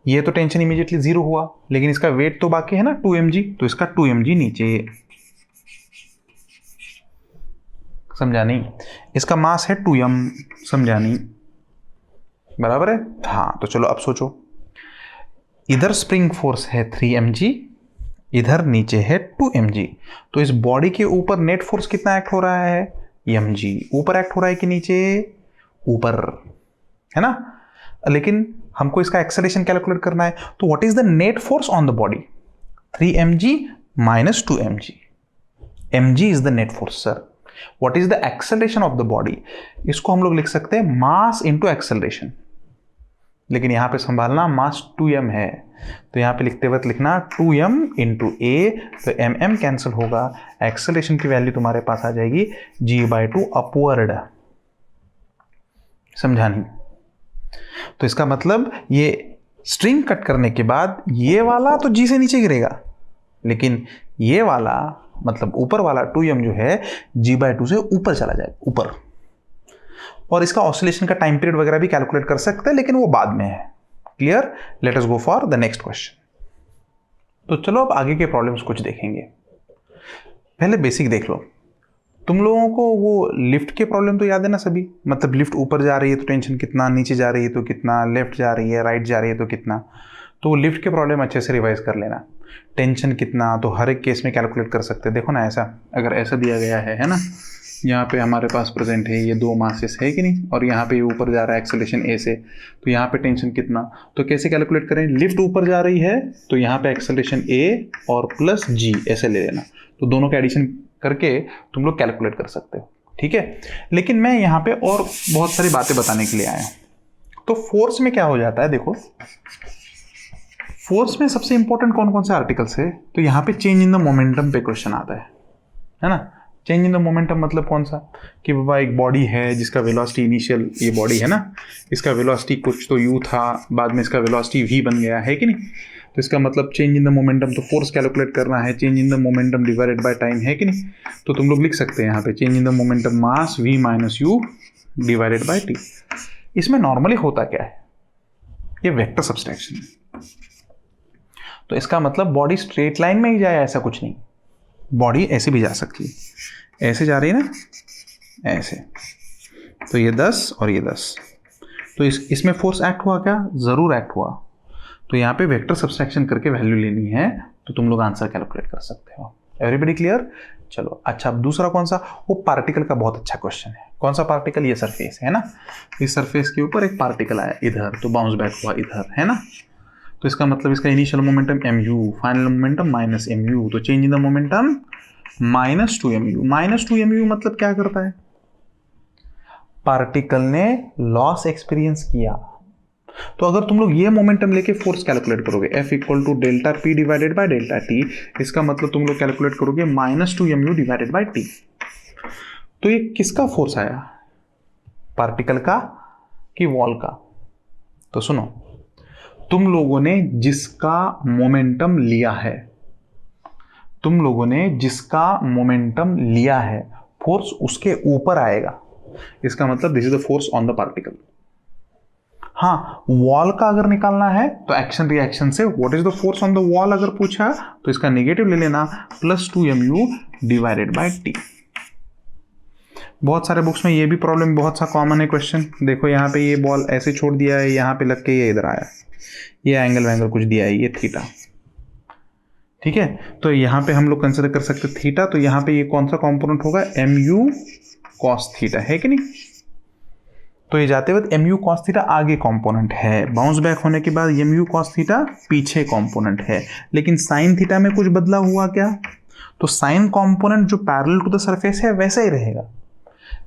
ये तो टेंशन इमीडिएटली जीरो हुआ, लेकिन इसका वेट तो बाकी है ना 2mg, तो इसका 2mg नीचे, समझा नहीं, इसका मास है 2m, समझा नहीं, बराबर है। हाँ तो चलो अब सोचो, इधर स्प्रिंग फोर्स है 3mg, इधर नीचे है 2mg, तो इस बॉडी के ऊपर नेट फोर्स कितना एक्ट हो रहा है, mg। ऊपर एक्ट हो रहा है कि नीचे, ऊपर, है ना। लेकिन हमको इसका एक्सेलरेशन कैलकुलेट करना है, तो what is the net force on the body, 3mg minus 2mg, mg is the net force sir. What is the acceleration of the body, इसको हम लोग लिख सकते हैं मास इंटू एक्सेलरेशन, लेकिन यहां पे संभालना मास 2m है, तो यहां पे लिखते वक्त लिखना 2m इंटू a, तो mm कैंसिल होगा, एक्सेलरेशन की वैल्यू तुम्हारे पास आ जाएगी g/2 अपवर्ड, समझा नहीं। तो इसका मतलब ये स्ट्रिंग कट करने के बाद ये वाला तो g से नीचे गिरेगा, लेकिन ये वाला मतलब ऊपर वाला 2m जो है g/2 से ऊपर चला जाएगा, ऊपर। और इसका ऑसिलेशन का टाइम पीरियड वगैरह भी कैलकुलेट कर सकते हैं, लेकिन वो बाद में है। Clear, late us go for the next question. तो चलो अब आगे के प्रॉब्लम्स कुछ देखेंगे। पहले बेसिक देख लो। तुम लोगों को वो लिफ्ट के प्रॉब्लम तो याद है ना सभी, मतलब लिफ्ट ऊपर जा रही है तो टेंशन कितना, नीचे जा रही है तो कितना, लेफ्ट जा रही है राइट जा रही है तो कितना। तो वो लिफ्ट के प्रॉब्लम अच्छे से रिवाइज कर लेना। टेंशन कितना तो हर एक केस में कैलकुलेट कर सकते हैं। देखो ना, ऐसा अगर ऐसा दिया गया है ना, यहाँ पे हमारे पास प्रेजेंट है ये दो मासेस है कि नहीं, और यहाँ पे ऊपर जा रहा है एक्सेलरेशन a से, तो यहाँ पे टेंशन कितना, तो कैसे कैलकुलेट करें। लिफ्ट ऊपर जा रही है तो यहाँ पे एक्सेलरेशन a और प्लस g ऐसे ले लेना, तो दोनों का एडिशन करके तुम लोग कैलकुलेट कर सकते हो, ठीक है। लेकिन मैं यहाँ पे और बहुत सारी बातें बताने के लिए आया हूँ। तो फोर्स में क्या हो जाता है, देखो फोर्स में सबसे इंपॉर्टेंट कौन कौन से आर्टिकल्स है, तो यहाँ पे चेंज इन द मोमेंटम पे क्वेश्चन आता है ना। चेंज इन द मोमेंटम मतलब कौन सा, कि बाबा एक बॉडी है जिसका वेलोसिटी इनिशियल, ये बॉडी है ना, इसका वेलोसिटी कुछ तो u था, बाद में इसका वेलोसिटी v बन गया है कि नहीं, तो इसका मतलब चेंज इन द मोमेंटम, तो फोर्स कैलकुलेट करना है change in the momentum divided by time, है कि नहीं। तो तुम लोग लिख सकते हैं यहाँ पे change in the momentum mass v minus u divided by t। इसमें नॉर्मली होता क्या है, ये वेक्टर सब्सट्रैक्शन है, तो इसका मतलब बॉडी स्ट्रेट लाइन में ही जाए ऐसा कुछ नहीं, बॉडी ऐसे भी जा सकती है, ऐसे जा रही है ना, ऐसे, तो ये 10 और ये 10, तो इसमें फोर्स एक्ट हुआ क्या, जरूर एक्ट हुआ। तो यहाँ पे वेक्टर सब्सट्रैक्शन करके वैल्यू लेनी है, तो तुम लोग आंसर कैलकुलेट कर सकते हो। Everybody clear. चलो अच्छा, अब दूसरा कौन सा, वो पार्टिकल का बहुत अच्छा क्वेश्चन है। कौन सा पार्टिकल, ये सरफेस है ना, इस सरफेस के ऊपर एक पार्टिकल आया इधर, तो बाउंस बैक हुआ इधर, है ना, तो इसका मतलब इसका initial momentum mu, final momentum minus mu, तो change in the momentum minus 2mu। Minus 2mu मतलब क्या करता है, पार्टिकल ने लॉस एक्सपीरियंस किया। तो अगर तुम लोग ये मोमेंटम लेके फोर्स कैलकुलेट करोगे F equal to delta P divided by delta T, इसका मतलब तुम लोग कैलकुलेट करोगे minus 2mu divided by T। तो ये किसका फोर्स आया, पार्टिकल का कि वॉल का। तो सुनो, तुम लोगों ने जिसका मोमेंटम लिया है, तुम लोगों ने जिसका मोमेंटम लिया है, फोर्स उसके ऊपर आएगा, इसका मतलब this is the force on the particle. हाँ, वॉल का अगर निकालना है तो एक्शन रिएक्शन से what is the force on the wall अगर पूछा तो इसका नेगेटिव ले लेना, plus 2mu divided by T। बहुत सारे बुक्स में ये भी प्रॉब्लम बहुत सा कॉमन है क्वेश्चन। देखो यहाँ पे ये बॉल ऐसे छोड़ दिया है, यहाँ पे लग के ये इधर आया, ये एंगल वैंगल कुछ दिया है, ये थीटा, ठीक है। तो यहाँ पे हम लोग कंसिडर कर सकते हैं थीटा, तो यहाँ पे ये कौन सा कॉम्पोनेंट होगा, एम यू कॉस थीटा, है कि नहीं। तो ये जाते वक्त एम यू कॉस थीटा आगे कॉम्पोनेंट है, बाउंस बैक होने के बाद एम यू कॉस थीटा पीछे कॉम्पोनेंट है। लेकिन साइन थीटा में कुछ बदला हुआ क्या, तो साइन कॉम्पोनेंट जो पैरेलल टू द सरफेस है वैसा ही रहेगा,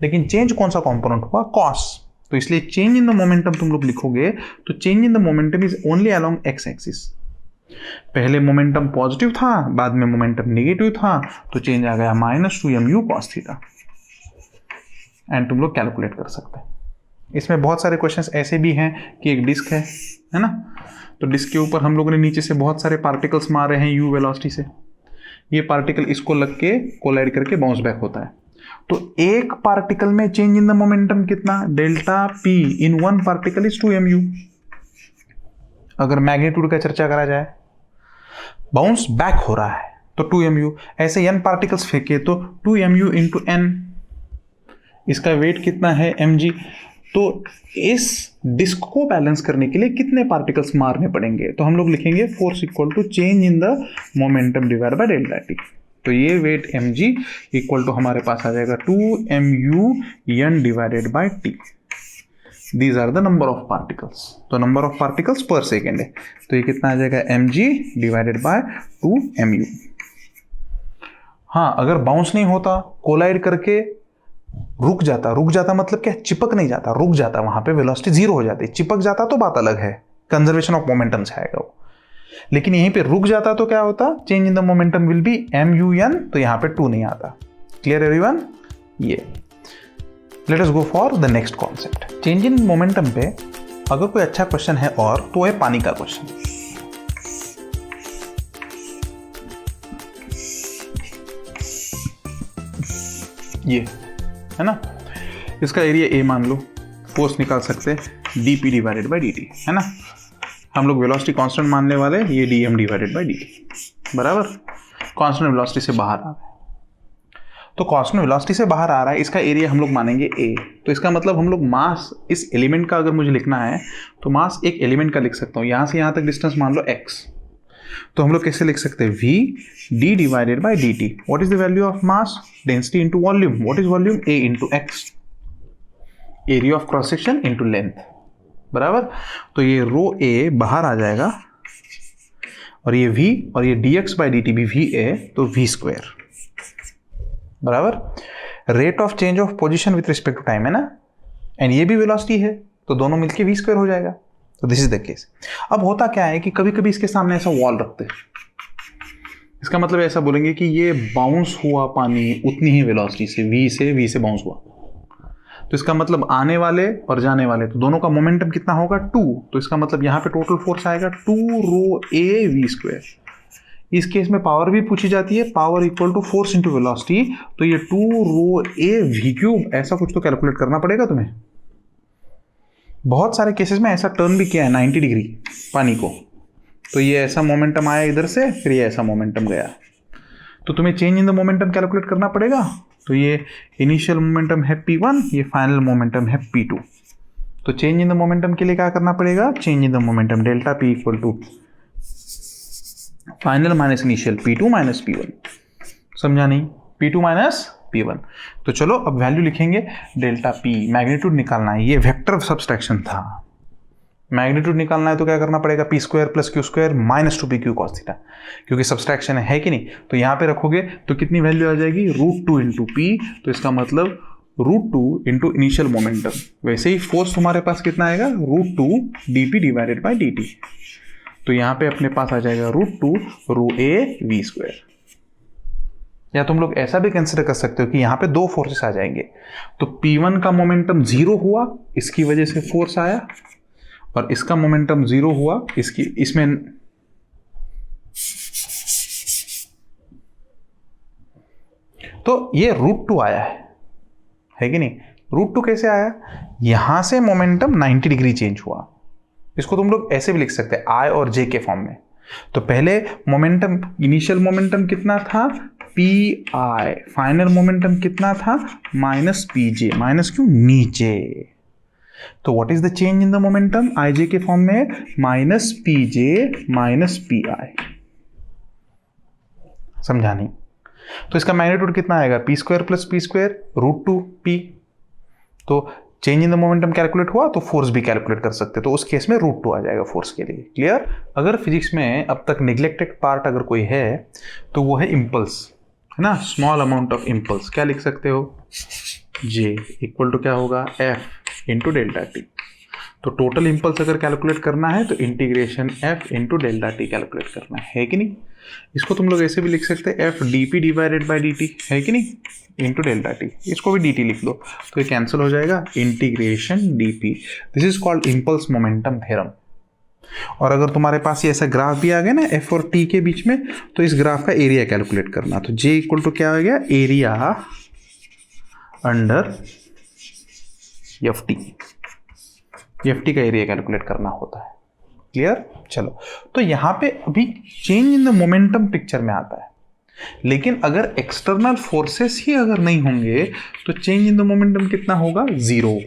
लेकिन चेंज कौन सा कॉम्पोनेंट हुआ, कॉस। तो इसलिए चेंज इन द मोमेंटम तुम लोग लिखोगे तो change in the momentum is only along x axis. पहले मोमेंटम पॉजिटिव था, बाद में मोमेंटम नेगेटिव था, तो चेंज आ गया -2mu cos थीटा। एंड तुम लोग कैलकुलेट कर सकते हैं। इसमें बहुत सारे क्वेश्चंस ऐसे भी हैं कि एक डिस्क है ना, तो डिस्क के ऊपर हम लोगों ने नीचे से बहुत सारे पार्टिकल्स मारे हैं u वेलोसिटी से, ये पार्टिकल इसको लग के कोलाइड करके बाउंस बैक होता है। तो एक पार्टिकल में चेंज इन द मोमेंटम कितना, delta p in one particle is 2mu। अगर मैग्नीट्यूड का चर्चा करा जाए, बाउंस बैक हो रहा है तो 2mu, ऐसे n पार्टिकल्स फेंके तो 2mu इंटू n, इसका वेट कितना है mg। तो इस डिस्क को बैलेंस करने के लिए कितने पार्टिकल्स मारने पड़ेंगे, तो हम लोग लिखेंगे force equal to change in the momentum divide by delta T. तो ये वेट mg इक्वल टू हमारे पास आ जाएगा 2mu n divided by t। These are the number of particles, तो नंबर ऑफ पार्टिकल्स पर सेकेंड है, तो ये कितना आ जाएगा mg डिवाइडेड बाय 2mu। हाँ, अगर बाउंस नहीं होता, कोलाइड करके रुक जाता मतलब क्या, चिपक नहीं जाता, रुक जाता, वहां पे वेलोसिटी जीरो हो जाती। चिपक जाता तो बात अलग है, कंजर्वेशन ऑफ मोमेंटम से आएगा वो, लेकिन यहीं पे रुक जाता तो क्या होता, change in the momentum will be mu_n, तो यहाँ पे 2 नहीं आता। Clear everyone. ये let us go for the next concept. Change in momentum पे अगर कोई अच्छा क्वेश्चन है और तो है पानी का क्वेश्चन। ये है ना, इसका एरिया ए मान लो, फोर्स निकाल सकते हैं dp डिवाइडेड बाई dt, है ना। हम लोग वेलोसिटी कांस्टेंट मानने वाले, ये dm डिवाइडेड बाई dt बराबर। कांस्टेंट वेलोसिटी से बाहर आ रहा है, तो कांस्टेंट वेलोसिटी से बाहर आ रहा है, इसका एरिया हम लोग मानेंगे a। तो इसका मतलब हम लोग मास, इस एलिमेंट का अगर मुझे लिखना है तो मास एक एलिमेंट का लिख सकता हूँ। यहाँ से यहाँ तक डिस्टेंस मान लो x, तो हम लोग कैसे लिख सकते हैं, v d divided by dt। What is the value of mass, density into volume. What is volume, a into x, area of cross section into length बराबर। तो ये रो a बाहर आ जाएगा, और ये v और ये dx बाई dt भी v a, तो v स्क्वायर बराबर। Rate of change of position with respect to time है ना, एंड ये भी वेलोसिटी है, तो दोनों मिलके v स्क्वायर हो जाएगा। तो दिस इज द केस। अब होता क्या है कि कभी कभी इसके सामने ऐसा वॉल रखते हैं, इसका मतलब ऐसा बोलेंगे कि ये बाउंस हुआ पानी उतनी ही वेलोसिटी से, v से बाउंस हुआ, तो इसका मतलब आने वाले और जाने वाले, तो दोनों का मोमेंटम कितना होगा 2। तो इसका मतलब यहाँ पे टोटल फोर्स आएगा 2 रो a v स्क्वायर। इस केस में पावर भी पूछी जाती है, power equal to force into velocity, तो ये 2 रो a v क्यूब, ऐसा कुछ तो कैलकुलेट करना पड़ेगा तुम्हें। बहुत सारे केसेस में ऐसा टर्न भी किया है 90 डिग्री पानी को, तो ये ऐसा मोमेंटम आया इधर से, फिर ये ऐसा मोमेंटम गया, तो तुम्हें change in the momentum calculate करना पड़ेगा। तो ये इनिशियल मोमेंटम है p1, ये फाइनल मोमेंटम है p2। तो चेंज इन द मोमेंटम के लिए क्या करना पड़ेगा, change in the momentum delta p equal to final minus initial p2 minus p1। समझा नहीं, p2 माइनस p1। तो चलो अब वैल्यू लिखेंगे डेल्टा p, मैग्नीट्यूड निकालना है, ये वेक्टर सब्सट्रैक्शन था, मैग्नीट्यूड निकालना है तो क्या करना पड़ेगा, p square plus q square minus 2pq cos theta, क्योंकि सब्सट्रैक्शन है कि नहीं। तो यहाँ पे रखोगे तो कितनी वैल्यू आ जाएगी, √2 इंटू p, तो इसका मतलब √2 इंटू इनिशियल मोमेंटम। वैसे ही फोर्स तुम्हारे पास कितना आएगा, √2 dp डिवाइडेड बाई dt। तो यहाँ पे अपने पास आ जाएगा √2 रो a v स्क्वायर। या तुम लोग ऐसा भी कंसिडर कर सकते हो कि यहाँ पे 2 फोर्सेस आ जाएंगे, तो p1 का मोमेंटम 0 हुआ, इसकी वजह से फोर्स आया, और इसका मोमेंटम 0 हुआ, इसमें तो ये √2 आया है कि नहीं। √2 कैसे आया, यहां से मोमेंटम 90 डिग्री चेंज हुआ। इसको तुम लोग ऐसे भी लिख सकते हैं I और J के फॉर्म में। तो पहले मोमेंटम, इनिशियल मोमेंटम कितना था पी आई, फाइनल मोमेंटम कितना था माइनस पी जे, माइनस क्यों नीचे, तो what is the change in the momentum, i j k form में minus p j minus p i, समझा नहीं, तो इसका मैग्नीट्यूड कितना आएगा p square plus p square root two p, तो change in the momentum calculate हुआ तो फोर्स भी कैलकुलेट कर सकते, तो उस केस में रूट टू आ जाएगा फोर्स के लिए, क्लियर। अगर फिजिक्स में अब तक निग्लेक्टेड पार्ट अगर कोई है तो वो है इम्पल्स, है ना, स्मॉल अमाउंट ऑफ इम्पल्स, क्या लिख सकते हो, जे इक्वल टू क्या होगा एफ इंटू डेल्टा टी, तो टोटल इम्पल्स अगर कैलकुलेट करना है तो integration F into delta T calculate करना है कि नहीं, इसको तुम लोग ऐसे भी लिख सकते हैं F D P divided by D T, है कि नहीं, इंटू डेल्टा टी, इसको भी डी टी लिख लो तो ये कैंसिल हो जाएगा, integration D P, this is called impulse momentum theorem. और अगर तुम्हारे पास ये ऐसा ग्राफ भी आ गया ना एफ और टी के बीच में, तो इस ग्राफ का एरिया कैलकुलेट करना, तो जे इक्वल टू क्या हो गया area under F T, F T का एरिया कैलकुलेट करना होता है, क्लियर। चलो, तो यहां पे अभी change in the momentum picture में आता है, लेकिन अगर एक्सटर्नल फोर्सेस ही अगर नहीं होंगे तो चेंज इन द मोमेंटम कितना होगा जीरो,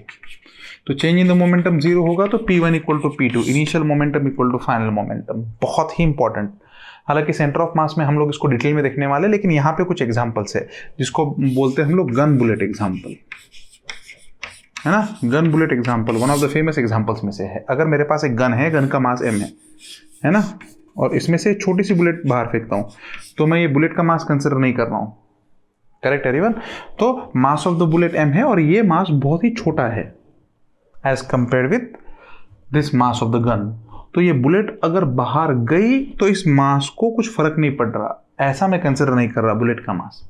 तो change in the momentum zero होगा तो P1 equal to P2, initial momentum equal to final momentum, बहुत ही इंपॉर्टेंट। हालांकि सेंटर ऑफ मास में हम लोग इसको डिटेल में देखने वाले, लेकिन यहाँ पे कुछ एग्जांपल्स है जिसको बोलते हैं हम लोग गन बुलेट एग्जांपल, है ना, gun bullet example one of the famous examples में से है। अगर मेरे पास एक गन है, गन का मास m है ना, और इसमें से छोटी सी बुलेट बाहर फेंकता हूं, तो मैं ये बुलेट का मास कंसिडर नहीं कर रहा हूं, करेक्ट एवरीवन, तो mass of the bullet m है और ये मास बहुत ही छोटा है as compared with this mass of the gun, तो ये बुलेट अगर बाहर गई तो इस मास को कुछ फर्क नहीं पड़ रहा, ऐसा मैं कंसिडर नहीं कर रहा बुलेट का मास,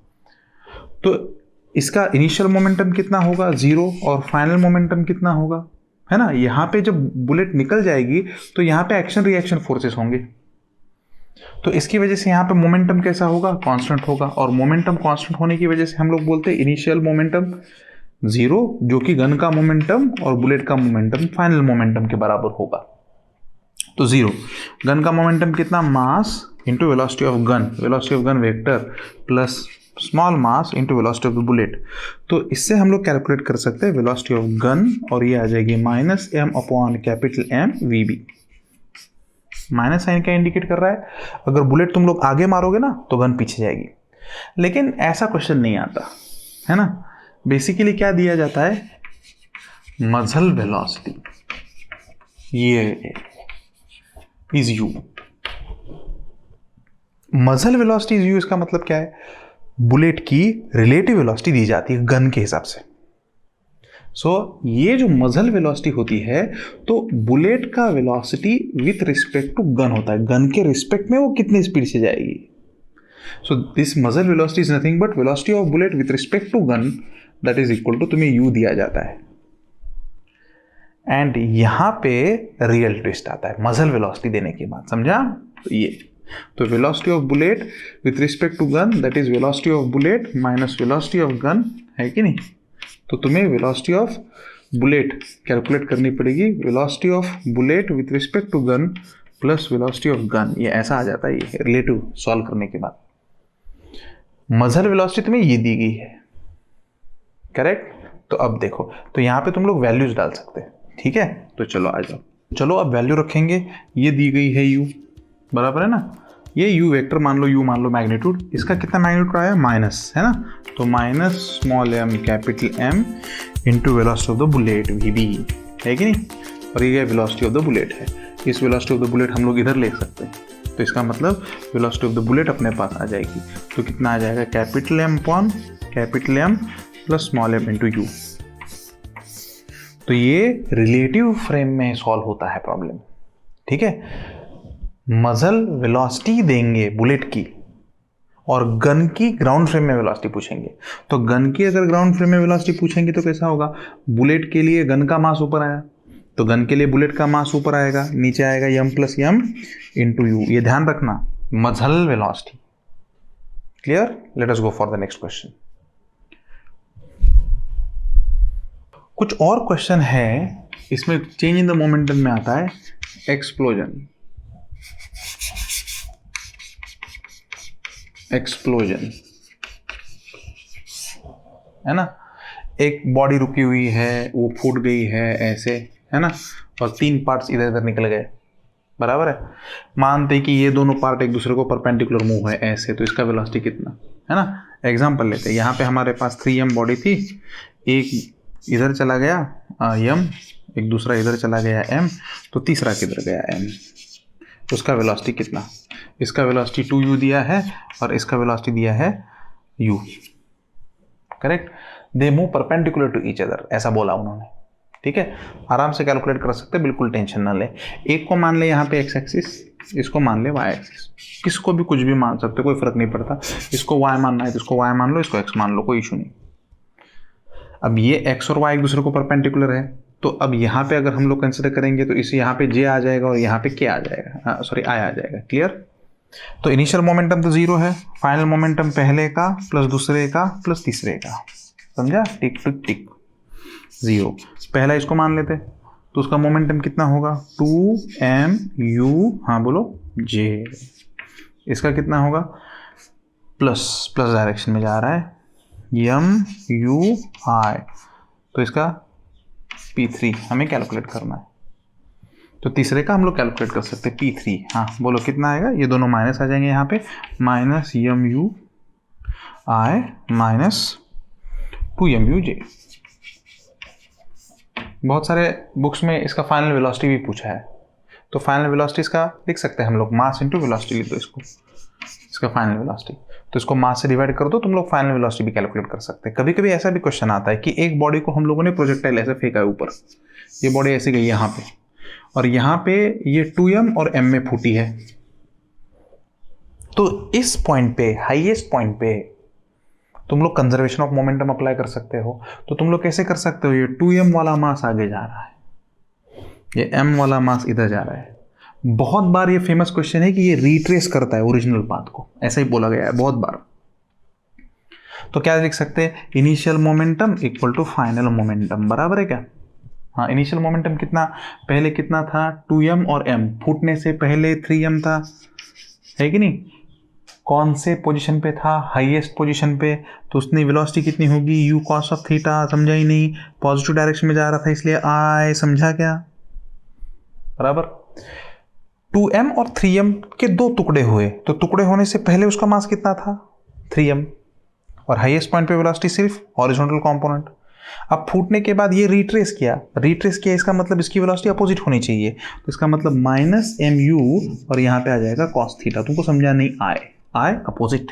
तो इसका इनिशियल मोमेंटम कितना होगा जीरो और फाइनल मोमेंटम कितना होगा, है ना। यहां पे जब बुलेट निकल जाएगी तो यहां पे एक्शन रिएक्शन फोर्सेस होंगे, तो इसकी वजह से यहां पे मोमेंटम कैसा होगा कांस्टेंट होगा, और मोमेंटम कांस्टेंट होने की वजह से हम लोग बोलते हैं इनिशियल मोमेंटम जीरो, जो कि गन का मोमेंटम और बुलेट का मोमेंटम फाइनल मोमेंटम के बराबर होगा, तो जीरो, गन का मोमेंटम कितना mass into velocity of gun, velocity of gun vector plus small mass into velocity of the bullet, तो इससे हम लोग कैलकुलेट कर सकते हैं वेलोसिटी ऑफ गन, और ये आ जाएगी minus M upon capital M V B, minus sign क्या इंडिकेट कर रहा है, अगर बुलेट तुम लोग आगे मारोगे ना तो गन पीछे जाएगी, लेकिन ऐसा क्वेश्चन नहीं आता है ना, बेसिकली क्या दिया जाता है मजल वेलोसिटी, ये इज यू, मजल वेलोसिटी इज यू, इसका मतलब क्या है, बुलेट की रिलेटिव वेलोसिटी दी जाती है गन के हिसाब से, सो ये जो मजल वेलोसिटी होती है तो बुलेट का velocity with respect to gun होता है, गन के रिस्पेक्ट में वो कितनी स्पीड से जाएगी, so this muzzle velocity is nothing but velocity of bullet with respect to gun, that is equal to तुम्हें u दिया जाता है, एंड यहां पे रियल ट्विस्ट आता है मजल वेलोसिटी देने के बाद, समझा, तो ये, तो velocity of bullet with respect to gun that is velocity of bullet minus velocity of gun, है कि नहीं, तो तुम्हें वेलोसिटी ऑफ बुलेट कैलकुलेट करनी पड़ेगी, velocity of bullet with respect to gun plus velocity of gun, ये ऐसा आ जाता है ये रिलेटिव सॉल्व करने के बाद, मजल वेलोसिटी तुम्हें ये दी गई है, करेक्ट। तो अब देखो, तो यहां पे तुम लोग वैल्यूज डाल सकते हैं, ठीक है, तो चलो आ जाओ, चलो अब वैल्यू रखेंगे, ये दी गई है u, बराबर है ना, ये u वेक्टर मान लो, u मान लो मैग्नीट्यूड, इसका कितना मैग्नीट्यूड आया माइनस, है ना, तो minus small m capital M into velocity of the bullet V B, है कि नहीं, और ये वेलोसिटी ऑफ द बुलेट है, इस वेलोसिटी ऑफ द बुलेट हम लोग इधर ले सकते हैं, तो इसका मतलब वेलोसिटी ऑफ द बुलेट अपने पास आ जाएगी, तो कितना आ जाएगा capital M upon capital M plus small m into you, तो ये रिलेटिव फ्रेम में सॉल्व होता है प्रॉब्लम, ठीक है, मजल वेलोसिटी देंगे बुलेट की और गन की ग्राउंड फ्रेम में वेलोसिटी पूछेंगे, तो गन की अगर ग्राउंड फ्रेम में वेलोसिटी पूछेंगे तो कैसा होगा, बुलेट के लिए गन का मास ऊपर आया तो गन के लिए बुलेट का मास ऊपर आएगा, नीचे आएगा m plus m into you, ये ध्यान रखना मजल velocity, clear. Late us go for the next question. कुछ और क्वेश्चन है इसमें, चेंज इन द मोमेंटम में आता है एक्सप्लोजन, एक्सप्लोजन है ना। एक बॉडी रुकी हुई है, वो फूट गई है ऐसे, है ना, और 3 पार्ट्स इधर इधर निकल गए, बराबर है। मानते हैं कि ये दोनों पार्ट एक दूसरे को परपेंडिकुलर मूव है ऐसे, तो इसका वेलोसिटी कितना, है ना। एग्जांपल लेते हैं, यहाँ पे हमारे पास 3m बॉडी थी, एक इधर चला गया m, एक दूसरा इधर चला गया m, तो तीसरा किधर गया m, तो उसका वेलोसिटी कितना। इसका वेलोसिटी 2u दिया है और इसका वेलोसिटी दिया है u, correct. They move perpendicular to each other, ऐसा बोला उन्होंने, ठीक है। आराम से कैलकुलेट कर सकते, बिल्कुल टेंशन ना ले। एक को मान ले यहाँ पे x एक्सिस, इसको मान ले y एक्सिस, किसको भी कुछ भी मान सकते, कोई फर्क नहीं पड़ता। इसको y मानना है तो इसको y मान लो, इसको x मान लो, कोई इशू नहीं। अब ये x और y एक दूसरे को परपेंडिकुलर है, तो अब यहाँ पे अगर हम लोग कंसिडर करेंगे तो इसे यहाँ पे j आ जाएगा और यहाँ पे k आ जाएगा, सॉरी I आ जाएगा, क्लियर। तो इनिशियल मोमेंटम तो 0 है, फाइनल मोमेंटम पहले का प्लस दूसरे का प्लस तीसरे का, समझा, टिक टिक टिक 0। पहला इसको मान लेते, तो उसका मोमेंटम कितना होगा 2mu, हाँ बोलो, j। इसका कितना होगा, प्लस प्लस डायरेक्शन में जा रहा है, m(u)I, तो इसका p3 हमें कैलकुलेट करना है। तो तीसरे का हम लोग कैलकुलेट कर सकते हैं p3, हाँ बोलो कितना आएगा, ये दोनों माइनस आ जाएंगे यहाँ पे, -mu(I) माइनस 2mu(j)। बहुत सारे बुक्स में इसका फाइनल वेलोसिटी भी पूछा है, तो फाइनल वेलोसिटी इसका लिख सकते हैं हम लोग, मास इंटू वेलोसिटी लिख दो इसको, इसका फाइनल वेलोसिटी, तो इसको मास से डिवाइड कर दो, तुम लोग फाइनल वेलोसिटी भी कैलकुलेट कर सकते हैं। कभी कभी ऐसा भी क्वेश्चन आता है कि एक बॉडी को हम लोगों ने प्रोजेक्टाइल ऐसे फेंका है ऊपर, ये बॉडी ऐसे गई यहाँ पे, और यहाँ पे ये 2m और m में फूटी है, तो इस पॉइंट पे, हाईएस्ट पॉइंट पे तुम लोग कंजर्वेशन ऑफ मोमेंटम अप्लाई कर सकते हो। तो तुम लोग कैसे कर सकते हो, ये 2m वाला मास आगे जा रहा है, ये m वाला मास इधर जा रहा है। बहुत बार ये फेमस क्वेश्चन है कि ये रिट्रेस करता है ओरिजिनल पाथ को, ऐसा ही बोला गया है बहुत बार। तो क्या लिख सकते हैं, initial momentum equal to final momentum, बराबर है क्या। हाँ, इनिशियल मोमेंटम कितना, पहले कितना था 2m और m, फूटने से पहले 3m था, है कि नहीं। कौन से पोजीशन पे था, हाईएस्ट पोजीशन पे, तो उसने वेलोसिटी कितनी होगी u cos ऑफ थीटा, समझा ही नहीं, पॉजिटिव डायरेक्शन में जा रहा था इसलिए I, समझा क्या, बराबर। 2m और 3m के 2 टुकड़े हुए, तो टुकड़े होने से पहले उसका मास कितना था 3m, और हाईएस्ट पॉइंट पे वेलोसिटी सिर्फ हॉरिजॉन्टल कंपोनेंट। अब फूटने के बाद ये रिट्रेस किया, इसका मतलब इसकी वेलोसिटी अपोजिट होनी चाहिए, तो इसका मतलब -mu और यहाँ पे आ जाएगा cos थीटा, तुमको समझा नहीं, I अपोजिट।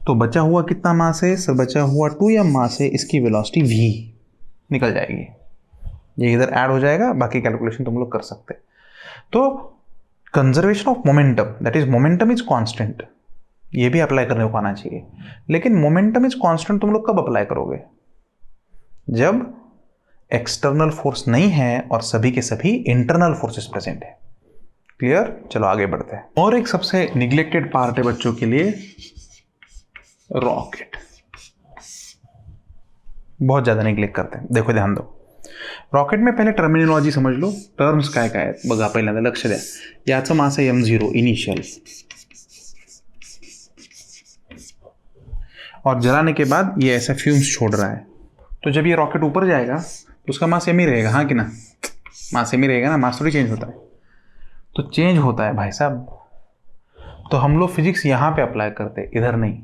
तो बचा हुआ कितना मास है सर, बचा हुआ 2m मास है, इसकी वेलोसिटी v निकल जाएगी, ये इधर ऐड हो जाएगा, बाकी कैलकुलेशन तुम लोग कर सकते। तो conservation of momentum, that is momentum is constant, ये भी अप्लाई करने को आना चाहिए। लेकिन मोमेंटम इज कांस्टेंट तुम लोग कब अप्लाई करोगे, जब एक्सटर्नल फोर्स नहीं है और सभी के सभी इंटरनल फोर्सेस प्रेजेंट है, क्लियर। चलो आगे बढ़ते हैं। और एक सबसे निग्लेक्टेड पार्ट है बच्चों के लिए, रॉकेट, बहुत ज्यादा निग्लेक्ट करते हैं। देखो ध्यान दो, रॉकेट में पहले टर्मिनोलॉजी समझ लो, टर्म्स काय काय बघा, पहिल्यांदा लक्ष द्या। याचं मास आहे m0 इनिशियल, और जलाने के बाद ये ऐसा फ्यूम्स छोड़ रहा है, तो जब ये रॉकेट ऊपर जाएगा तो उसका मास m ही रहेगा, हाँ कि ना, मास m ही रहेगा ना, मास थोड़ी चेंज होता है। तो चेंज होता है भाई साहब, तो हम लोग फिजिक्स यहां पे अप्लाई करते, इधर नहीं।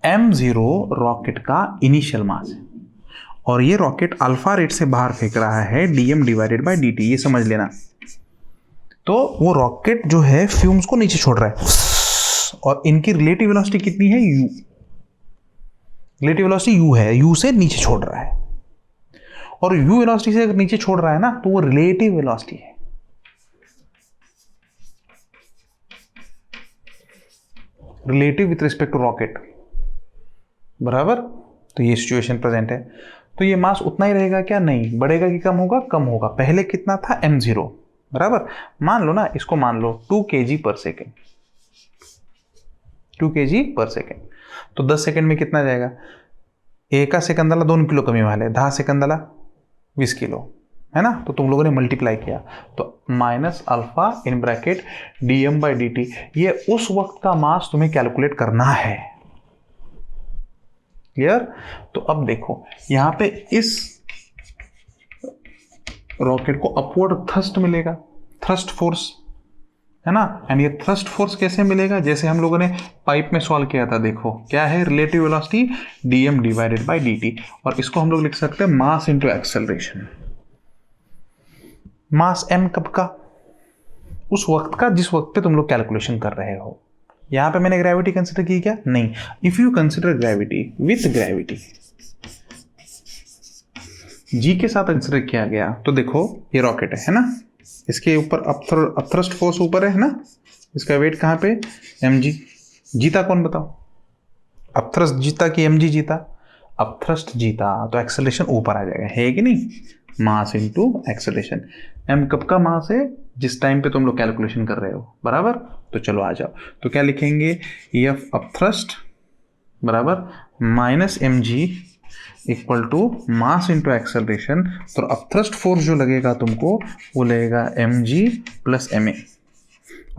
m0 रॉकेट का इनिशियल मास है, और ये रॉकेट अल्फा रेट से बाहर फेंक रहा है dm/dt, ये समझ लेना। तो वो रॉकेट जो है फ्यूम्स को नीचे छोड़ रहा है, और इनकी रिलेटिव वेलोसिटी कितनी है u, रिलेटिव वेलोसिटी u है, u से नीचे छोड़ रहा है, और u वेलोसिटी से अगर नीचे छोड़ रहा है ना, तो वो रिलेटिव वेलोसिटी है। Relative with respect to rocket, बराबर। तो ये सिचुएशन प्रेजेंट है, तो ये मास उतना ही रहेगा क्या, नहीं, बढ़ेगा कि कम होगा, कम होगा। पहले कितना था m0, बराबर। मान लो ना, इसको मान लो 2 kg/सेकेंड, 2 kg/सेकेंड, तो 10 सेकंड में कितना जाएगा, एका सेकंदाला 2 किलो कमी व्हायला, 10 सेकंदाला 20 किलो, है ना। तो तुम लोगों ने मल्टीप्लाई किया, तो -α (dm/dt), ये उस वक्त का मास तुम्हें कैलकुलेट करना है। क्लियर? तो अब देखो यहाँ पे इस रॉकेट को अपवर्ड थ्रस्ट मिलेगा, थ्रस्ट फोर्स, है ना। एंड ये थ्रस्ट फोर्स कैसे मिलेगा? जैसे हम लोगों ने पाइप में सॉल्व किया था, देखो क्या है, relative velocity dm divided by dt, और इसको हम लोग लिख सकते हैं मास इनटू एक्सेलरेशन। मास m कब का? उस वक्त का जिस वक्त पे तुम लोग कैलकुलेशन कर रहे हो। यहां पे मैंने ग्रेविटी कंसिडर की क्या? नहीं। If you consider gravity with gravity, g के साथ कंसिडर किया गया, तो देखो ये रॉकेट है ना, इसके ऊपर अपथ्रस्ट फोर्स ऊपर है ना, इसका वेट कहाँ पे? mg। जीता कौन बताओ? अपथ्रस्ट जीता कि mg जीता? अपथ्रस्ट जीता, तो एक्सेलरेशन ऊपर आ जाएगा, है कि नहीं? Mass into acceleration. m कब का मास है? जिस टाइम पे तुम लोग कैलकुलेशन कर रहे हो, बराबर। तो चलो आ जाओ, तो क्या लिखेंगे? F अपथ्रस्ट बराबर minus mg equal to mass into acceleration. तो अपथ्रस्ट फोर्स जो लगेगा तुमको, वो लगेगा mg प्लस ma,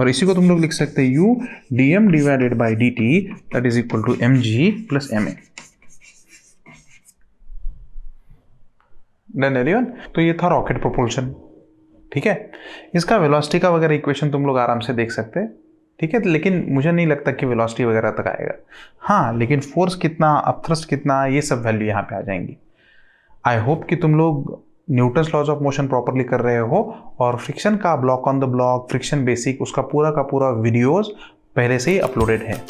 और इसी को तुम लोग लिख सकते हैं u dm divided by dt that is equal to mg plus ma। Done everyone? तो ये था रॉकेट प्रोपल्शन, ठीक है। इसका वेलोसिटी का वगैरह इक्वेशन तुम लोग आराम से देख सकते हैं, ठीक है। लेकिन मुझे नहीं लगता कि वेलोसिटी वगैरह तक आएगा। हाँ, लेकिन फोर्स कितना, अपथ्रस्ट कितना, ये सब वैल्यू यहाँ पे आ जाएंगी। आई होप कि तुम लोग Newton's laws of motion properly कर रहे हो, और फ्रिक्शन का block on the block, friction basic, उसका पूरा का पूरा वीडियोस पहले से ही अपलोडेड है,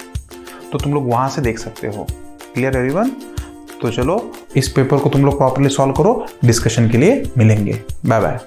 तो तुम लोग वहाँ से देख सकते हो। Clear everyone? तो चलो इस पेपर को तुम लोग प्रॉपरली सॉल्व करो, डिस्कशन के लिए मिलेंगे। Bye bye.